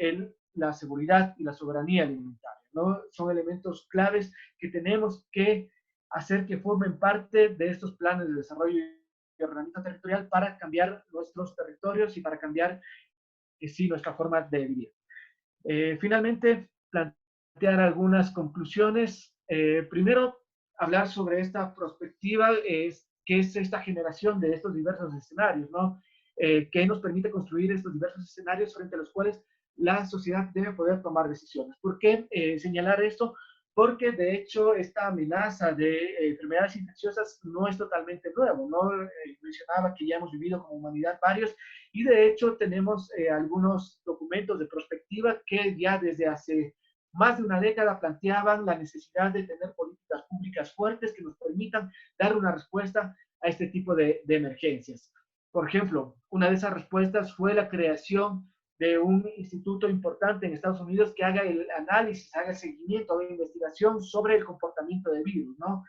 la seguridad y la soberanía alimentaria, ¿no? Son elementos claves que tenemos que hacer que formen parte de estos planes de desarrollo y ordenamiento territorial para cambiar nuestros territorios y para cambiar, sí, nuestra forma de vivir. Finalmente, plantear algunas conclusiones. Primero, hablar sobre esta perspectiva, que es esta generación de estos diversos escenarios, ¿no? Que nos permite construir estos diversos escenarios frente a los cuales la sociedad debe poder tomar decisiones. ¿Por qué señalar esto? Porque de hecho esta amenaza de enfermedades infecciosas no es totalmente nuevo, ¿no? Mencionaba que ya hemos vivido como humanidad varios y de hecho tenemos algunos documentos de prospectiva que ya desde hace más de una década planteaban la necesidad de tener políticas públicas fuertes que nos permitan dar una respuesta a este tipo de emergencias. Por ejemplo, una de esas respuestas fue la creación de un instituto importante en Estados Unidos que haga el análisis, haga el seguimiento de investigación sobre el comportamiento del virus, ¿no?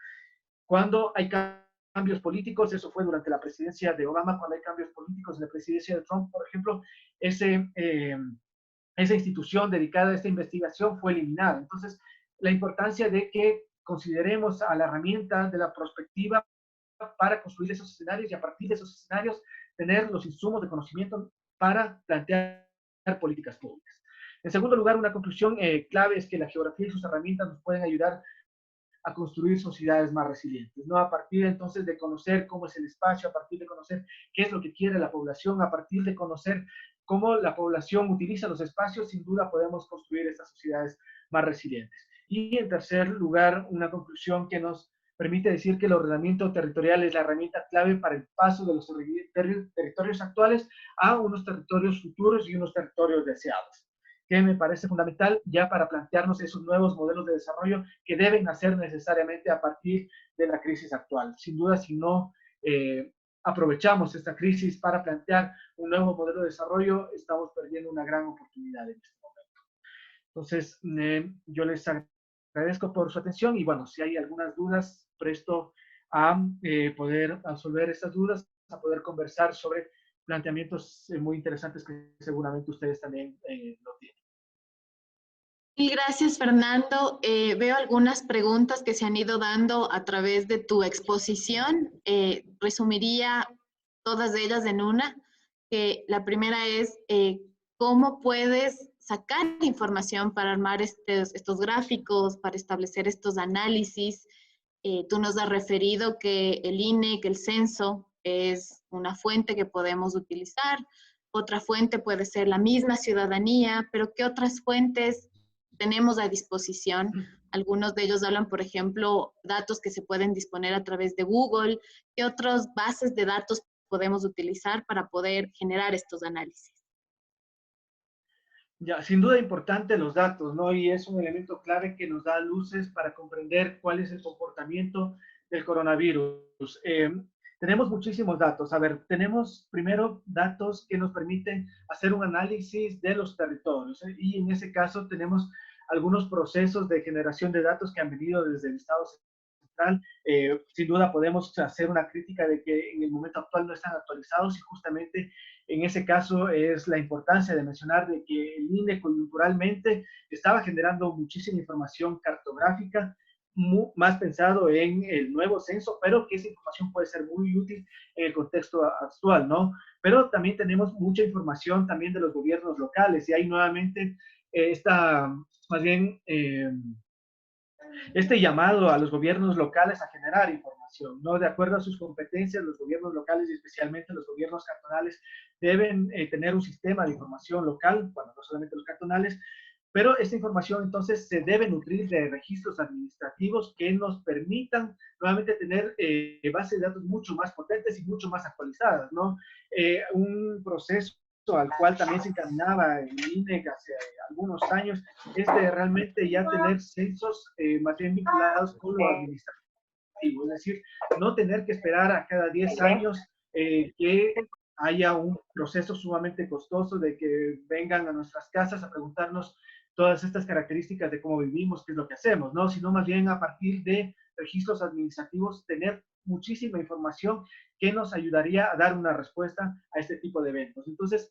Cuando hay cambios políticos, eso fue durante la presidencia de Obama, cuando hay cambios políticos en la presidencia de Trump, por ejemplo, esa institución dedicada a esta investigación fue eliminada. Entonces, la importancia de que consideremos a la herramienta de la prospectiva para construir esos escenarios y a partir de esos escenarios tener los insumos de conocimiento para plantear políticas públicas. En segundo lugar, una conclusión clave es que la geografía y sus herramientas nos pueden ayudar a construir sociedades más resilientes, ¿no? A partir entonces de conocer cómo es el espacio, a partir de conocer qué es lo que quiere la población, a partir de conocer cómo la población utiliza los espacios, sin duda podemos construir estas sociedades más resilientes. Y en tercer lugar, una conclusión que nos permite decir que el ordenamiento territorial es la herramienta clave para el paso de los territorios actuales a unos territorios futuros y unos territorios deseados, que me parece fundamental ya para plantearnos esos nuevos modelos de desarrollo que deben nacer necesariamente a partir de la crisis actual. Sin duda, si no aprovechamos esta crisis para plantear un nuevo modelo de desarrollo, estamos perdiendo una gran oportunidad en este momento. Entonces, yo les agradezco por su atención y bueno, si hay algunas dudas, presto a poder resolver estas dudas, a poder conversar sobre planteamientos muy interesantes que seguramente ustedes también lo tienen. Y gracias, Fernando. Veo algunas preguntas que se han ido dando a través de tu exposición. Resumiría todas ellas en una, que la primera es cómo puedes sacar información para armar estos gráficos, para establecer estos análisis. Tú nos has referido que el INE, que el censo es una fuente que podemos utilizar. Otra fuente puede ser la misma ciudadanía, pero ¿qué otras fuentes tenemos a disposición? Algunos de ellos hablan, por ejemplo, datos que se pueden disponer a través de Google. ¿Qué otras bases de datos podemos utilizar para poder generar estos análisis? Ya, sin duda importante los datos, ¿no? Y es un elemento clave que nos da luces para comprender cuál es el comportamiento del coronavirus. Tenemos muchísimos datos. A ver, tenemos primero datos que nos permiten hacer un análisis de los territorios, ¿eh? Y en ese caso tenemos algunos procesos de generación de datos que han venido desde el Estado central. Sin duda podemos hacer una crítica de que en el momento actual no están actualizados y justamente en ese caso es la importancia de mencionar de que el INE coyunturalmente estaba generando muchísima información cartográfica, más pensado en el nuevo censo, pero que esa información puede ser muy útil en el contexto actual, ¿no? Pero también tenemos mucha información también de los gobiernos locales y ahí nuevamente más bien, este llamado a los gobiernos locales a generar información, ¿no? De acuerdo a sus competencias, los gobiernos locales y especialmente los gobiernos cantonales deben tener un sistema de información local, bueno, no solamente los cantonales, pero esta información entonces se debe nutrir de registros administrativos que nos permitan nuevamente tener bases de datos mucho más potentes y mucho más actualizadas, ¿no? Un proceso al cual también se encaminaba el INE hace algunos años, es de realmente ya tener censos más bien vinculados con lo administrativo, es decir, no tener que esperar a cada 10 años que haya un proceso sumamente costoso de que vengan a nuestras casas a preguntarnos todas estas características de cómo vivimos, qué es lo que hacemos, ¿no? Sino más bien a partir de registros administrativos tener muchísima información que nos ayudaría a dar una respuesta a este tipo de eventos. Entonces,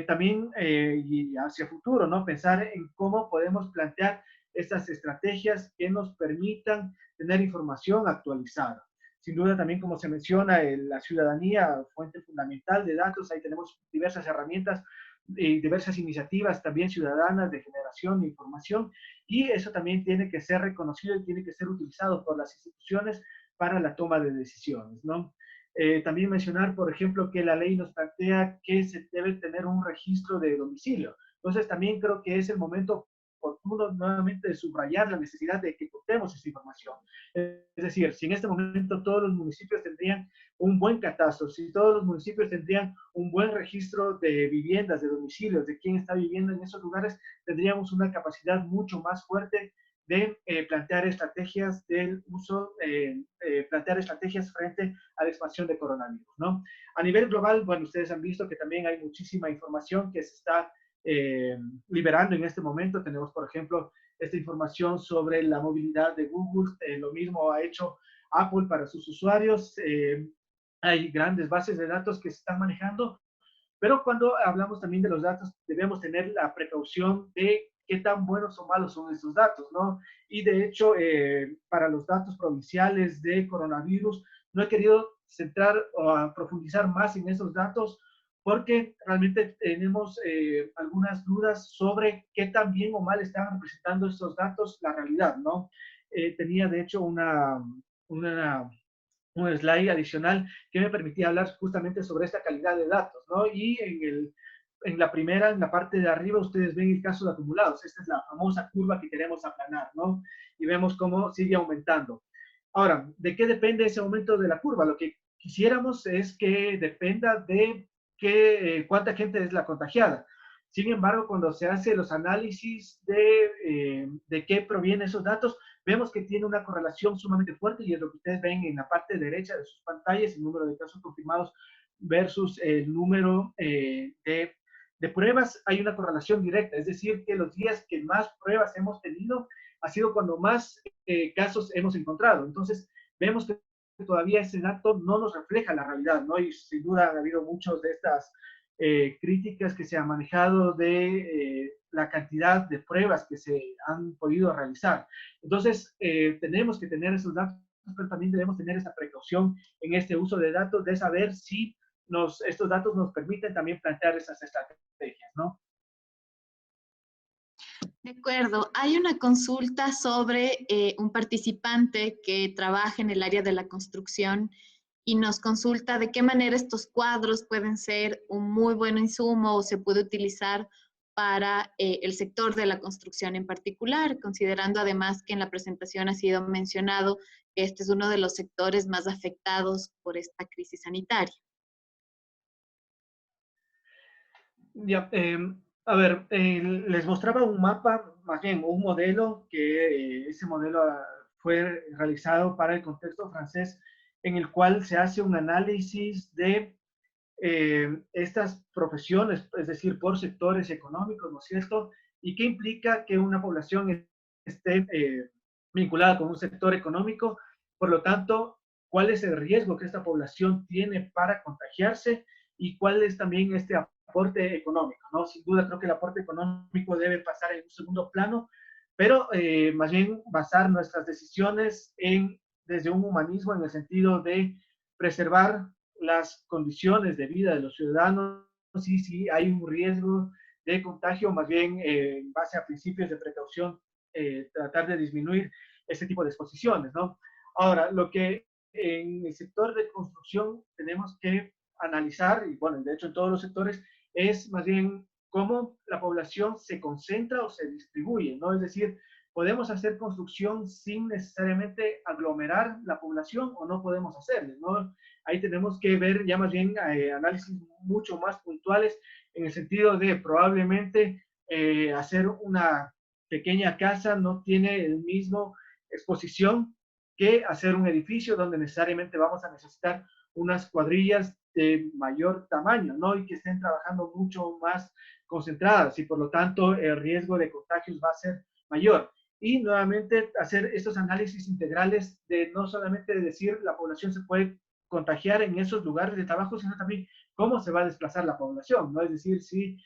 también y hacia futuro, ¿no? Pensar en cómo podemos plantear estas estrategias que nos permitan tener información actualizada. Sin duda también, como se menciona, la ciudadanía, fuente fundamental de datos, ahí tenemos diversas herramientas y diversas iniciativas también ciudadanas de generación de información, y eso también tiene que ser reconocido y tiene que ser utilizado por las instituciones para la toma de decisiones, ¿no? También mencionar, por ejemplo, que la ley nos plantea que se debe tener un registro de domicilio. Entonces, también creo que es el momento oportuno nuevamente de subrayar la necesidad de que contemos esa información. Es decir, si en este momento todos los municipios tendrían un buen catastro, si todos los municipios tendrían un buen registro de viviendas, de domicilios, de quién está viviendo en esos lugares, tendríamos una capacidad mucho más fuerte de plantear estrategias del uso, plantear estrategias frente a la expansión de coronavirus, ¿no? A nivel global, bueno, ustedes han visto que también hay muchísima información que se está liberando en este momento. Tenemos, por ejemplo, esta información sobre la movilidad de Google, lo mismo ha hecho Apple para sus usuarios. Hay grandes bases de datos que se están manejando, pero cuando hablamos también de los datos, debemos tener la precaución de qué tan buenos o malos son estos datos, ¿no? Y de hecho, para los datos provinciales de coronavirus, no he querido centrar o profundizar más en esos datos porque realmente tenemos algunas dudas sobre qué tan bien o mal están representando estos datos la realidad, ¿no? Tenía de hecho una un slide adicional que me permitía hablar justamente sobre esta calidad de datos, ¿no? Y en la primera, en la parte de arriba, ustedes ven el caso de acumulados. Esta es la famosa curva que queremos aplanar, ¿no? Y vemos cómo sigue aumentando. Ahora, ¿de qué depende ese aumento de la curva? Lo que quisiéramos es que dependa de cuánta gente es la contagiada. Sin embargo, cuando se hace los análisis de qué provienen esos datos, vemos que tiene una correlación sumamente fuerte y es lo que ustedes ven en la parte derecha de sus pantallas, el número de casos confirmados versus el número de pruebas. Hay una correlación directa, es decir, que los días que más pruebas hemos tenido ha sido cuando más casos hemos encontrado. Entonces, vemos que todavía ese dato no nos refleja la realidad, ¿no? Y sin duda ha habido muchas de estas críticas que se han manejado de la cantidad de pruebas que se han podido realizar. Entonces, tenemos que tener esos datos, pero también debemos tener esa precaución en este uso de datos, de saber si estos datos nos permiten también plantear esas estrategias, ¿no? De acuerdo. Hay una consulta sobre un participante que trabaja en el área de la construcción y nos consulta de qué manera estos cuadros pueden ser un muy buen insumo o se puede utilizar para el sector de la construcción en particular, considerando además que en la presentación ha sido mencionado que este es uno de los sectores más afectados por esta crisis sanitaria. Ya, a ver, les mostraba un mapa, más bien un modelo, que ese modelo fue realizado para el contexto francés, en el cual se hace un análisis de estas profesiones, es decir, por sectores económicos, ¿no es cierto? ¿Y qué implica que una población esté vinculada con un sector económico? Por lo tanto, ¿cuál es el riesgo que esta población tiene para contagiarse y cuál es también este aporte económico, ¿no? Sin duda creo que el aporte económico debe pasar en un segundo plano, pero más bien basar nuestras decisiones desde un humanismo en el sentido de preservar las condiciones de vida de los ciudadanos y si hay un riesgo de contagio, más bien en base a principios de precaución, tratar de disminuir este tipo de exposiciones, ¿no? Ahora, lo que en el sector de construcción tenemos que analizar, y bueno, de hecho en todos los sectores, es más bien cómo la población se concentra o se distribuye, ¿no? Es decir, podemos hacer construcción sin necesariamente aglomerar la población o no podemos hacerlo, ¿no? Ahí tenemos que ver ya más bien análisis mucho más puntuales en el sentido de probablemente hacer una pequeña casa no tiene el mismo exposición que hacer un edificio donde necesariamente vamos a necesitar unas cuadrillas de mayor tamaño, ¿no? Y que estén trabajando mucho más concentradas y por lo tanto el riesgo de contagios va a ser mayor. Y nuevamente hacer estos análisis integrales de no solamente decir la población se puede contagiar en esos lugares de trabajo, sino también cómo se va a desplazar la población, ¿no? Es decir, si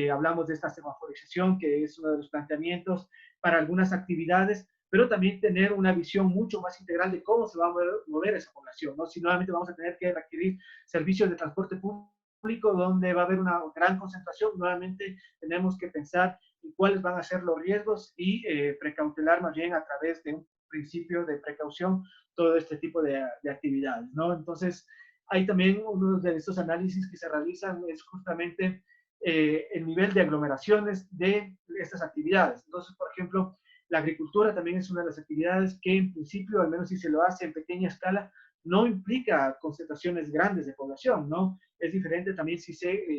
hablamos de esta semaforización, que es uno de los planteamientos para algunas actividades, pero también tener una visión mucho más integral de cómo se va a mover esa población, ¿no? Si nuevamente vamos a tener que requerir servicios de transporte público donde va a haber una gran concentración, nuevamente tenemos que pensar en cuáles van a ser los riesgos y precautelar más bien a través de un principio de precaución todo este tipo de actividades, ¿no? Entonces, hay también uno de estos análisis que se realizan es justamente el nivel de aglomeraciones de estas actividades. Entonces, por ejemplo, la agricultura también es una de las actividades que en principio, al menos si se lo hace en pequeña escala, no implica concentraciones grandes de población, ¿no? Es diferente también si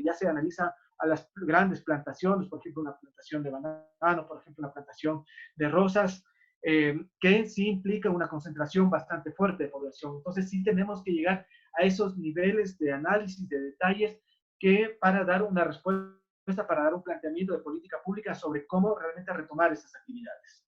ya se analiza a las grandes plantaciones, por ejemplo, una plantación de banano, por ejemplo, una plantación de rosas, que sí implica una concentración bastante fuerte de población. Entonces sí tenemos que llegar a esos niveles de análisis, de detalles, que para dar una respuesta, para dar un planteamiento de política pública sobre cómo realmente retomar esas actividades.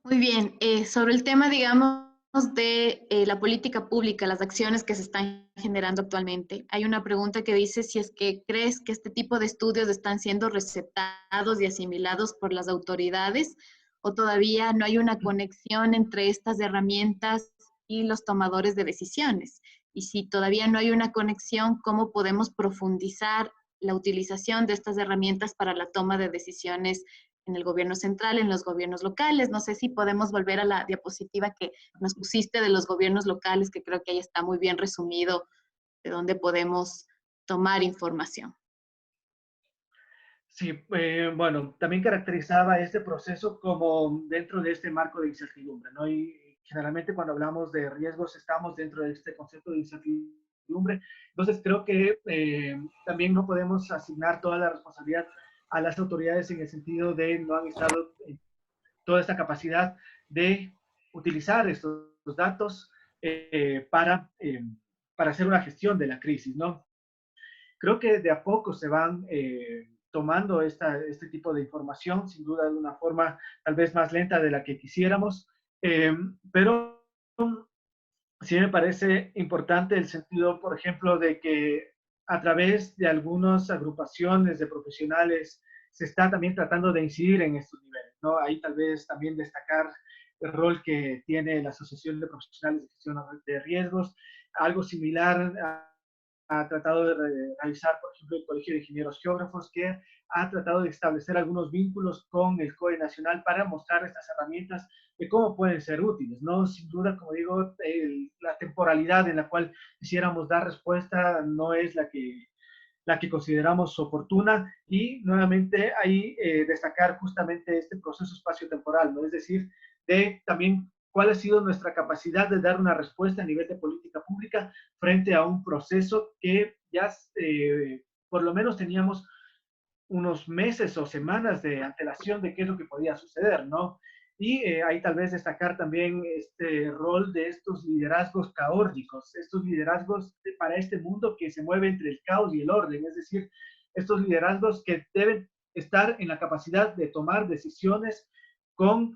Muy bien, sobre el tema, digamos, de la política pública, las acciones que se están generando actualmente. Hay una pregunta que dice si es que crees que este tipo de estudios están siendo receptados y asimilados por las autoridades o todavía no hay una conexión entre estas herramientas y los tomadores de decisiones. Y si todavía no hay una conexión, ¿cómo podemos profundizar la utilización de estas herramientas para la toma de decisiones en el gobierno central, en los gobiernos locales? No sé si podemos volver a la diapositiva que nos pusiste de los gobiernos locales, que creo que ahí está muy bien resumido de dónde podemos tomar información. Sí, bueno, también caracterizaba este proceso como dentro de este marco de incertidumbre, ¿no? Y generalmente cuando hablamos de riesgos estamos dentro de este concepto de incertidumbre. Entonces creo que también no podemos asignar toda la responsabilidad a las autoridades en el sentido de no han estado toda esta capacidad de utilizar estos datos para hacer una gestión de la crisis, ¿no? Creo que de a poco se van tomando este tipo de información, sin duda de una forma tal vez más lenta de la que quisiéramos, pero sí me parece importante el sentido, por ejemplo, de que a través de algunas agrupaciones de profesionales se está también tratando de incidir en estos niveles, ¿no? Ahí tal vez también destacar el rol que tiene la Asociación de Profesionales de Gestión de Riesgos, algo similar ha tratado de realizar, por ejemplo, el Colegio de Ingenieros Geógrafos, que ha tratado de establecer algunos vínculos con el COE Nacional para mostrar estas herramientas de cómo pueden ser útiles, ¿no? Sin duda, como digo, la temporalidad en la cual quisiéramos dar respuesta no es la que consideramos oportuna y nuevamente ahí destacar justamente este proceso espacio-temporal, ¿no? Es decir, de también cuál ha sido nuestra capacidad de dar una respuesta a nivel de política pública frente a un proceso que ya por lo menos teníamos unos meses o semanas de antelación de qué es lo que podía suceder, ¿no? Y ahí tal vez destacar también este rol de estos liderazgos caóticos, estos liderazgos para este mundo que se mueve entre el caos y el orden, es decir, estos liderazgos que deben estar en la capacidad de tomar decisiones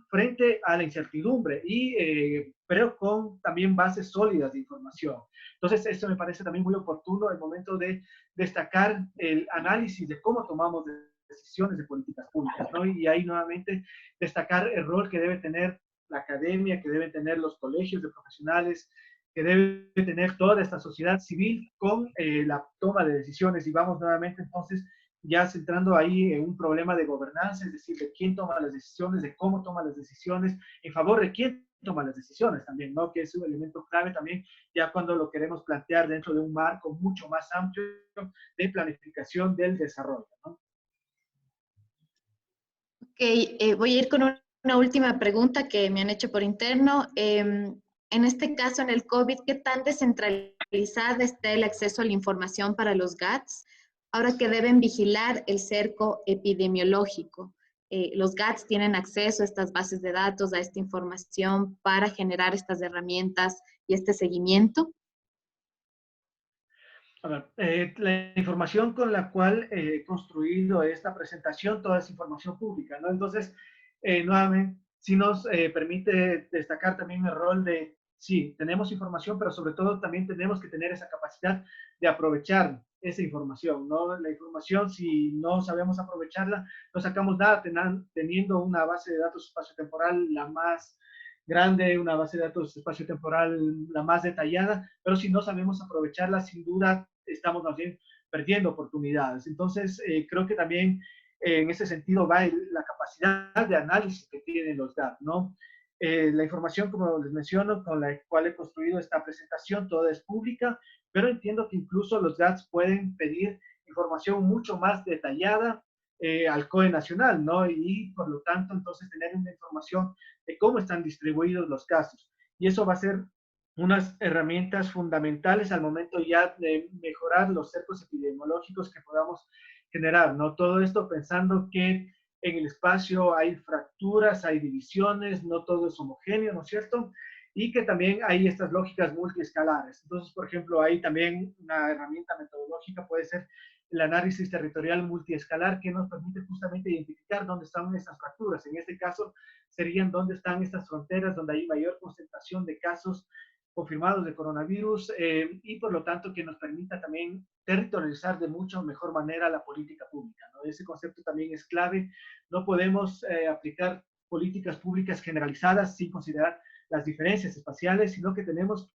frente a la incertidumbre y pero con también bases sólidas de información. Entonces, esto me parece también muy oportuno el momento de destacar el análisis de cómo tomamos decisiones de políticas públicas, ¿no? Y ahí nuevamente destacar el rol que debe tener la academia, que deben tener los colegios de profesionales, que debe tener toda esta sociedad civil con la toma de decisiones. Y vamos nuevamente entonces ya centrando ahí en un problema de gobernanza, es decir, de quién toma las decisiones, de cómo toma las decisiones, en favor de quién toma las decisiones también, ¿no? Que es un elemento clave también, ya cuando lo queremos plantear dentro de un marco mucho más amplio de planificación del desarrollo, ¿no? Ok, voy a ir con una última pregunta que me han hecho por interno. En este caso, en el COVID, ¿qué tan descentralizada está el acceso a la información para los GATS? Ahora que deben vigilar el cerco epidemiológico. Los GATS tienen acceso a estas bases de datos, a esta información para generar estas herramientas y este seguimiento. A ver, la información con la cual he construido esta presentación, toda es información pública, ¿no? Entonces, nuevamente, sí nos permite destacar también el rol de sí, tenemos información, pero sobre todo también tenemos que tener esa capacidad de aprovechar esa información, ¿no? La información, si no sabemos aprovecharla, no sacamos nada teniendo una base de datos espaciotemporal la más grande, una base de datos espaciotemporal la más detallada, pero si no sabemos aprovecharla, sin duda estamos más bien perdiendo oportunidades. Entonces, creo que también en ese sentido va la capacidad de análisis que tienen los GAP, ¿no? La información, como les menciono, con la cual he construido esta presentación, toda es pública, pero entiendo que incluso los GATS pueden pedir información mucho más detallada al COE nacional, ¿no? Y por lo tanto, entonces, tener una información de cómo están distribuidos los casos. Y eso va a ser unas herramientas fundamentales al momento ya de mejorar los cercos epidemiológicos que podamos generar, ¿no? Todo esto pensando que en el espacio hay fracturas, hay divisiones, no todo es homogéneo, ¿no es cierto? Y que también hay estas lógicas multiescalares. Entonces, por ejemplo, hay también una herramienta metodológica, puede ser el análisis territorial multiescalar, que nos permite justamente identificar dónde están estas fracturas. En este caso, serían dónde están estas fronteras, donde hay mayor concentración de casos confirmados de coronavirus y por lo tanto que nos permita también territorializar de mucho mejor manera la política pública, ¿no? Ese concepto también es clave. No podemos aplicar políticas públicas generalizadas sin considerar las diferencias espaciales, sino que tenemos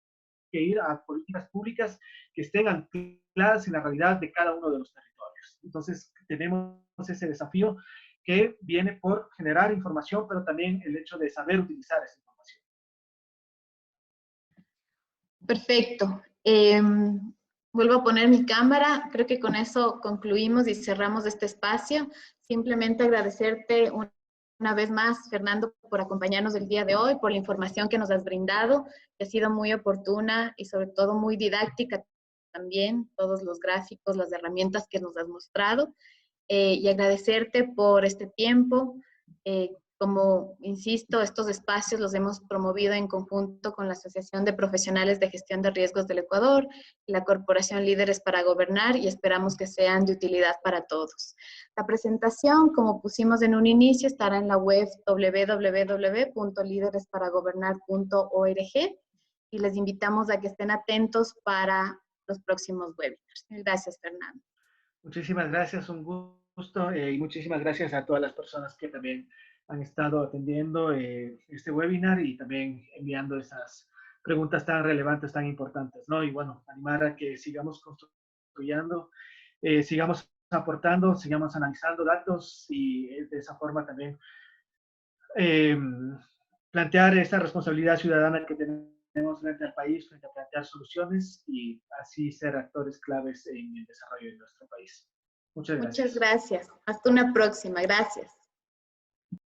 que ir a políticas públicas que estén ancladas en la realidad de cada uno de los territorios. Entonces, tenemos ese desafío que viene por generar información, pero también el hecho de saber utilizar esa información. Perfecto. Vuelvo a poner mi cámara. Creo que con eso concluimos y cerramos este espacio. Simplemente agradecerte una vez más, Fernando, por acompañarnos el día de hoy, por la información que nos has brindado, que ha sido muy oportuna y sobre todo muy didáctica también, todos los gráficos, las herramientas que nos has mostrado. Y agradecerte por este tiempo. Como insisto, estos espacios los hemos promovido en conjunto con la Asociación de Profesionales de Gestión de Riesgos del Ecuador y la Corporación Líderes para Gobernar, y esperamos que sean de utilidad para todos. La presentación, como pusimos en un inicio, estará en la web www.lideresparagobernar.org y les invitamos a que estén atentos para los próximos webinars. Gracias, Fernando. Muchísimas gracias, un gusto y muchísimas gracias a todas las personas que también han estado atendiendo este webinar y también enviando esas preguntas tan relevantes, tan importantes, ¿no? Y bueno, animar a que sigamos construyendo, sigamos aportando, sigamos analizando datos y de esa forma también plantear esa responsabilidad ciudadana que tenemos frente al país, frente a plantear soluciones y así ser actores claves en el desarrollo de nuestro país. Muchas gracias. Muchas gracias. Hasta una próxima. Gracias.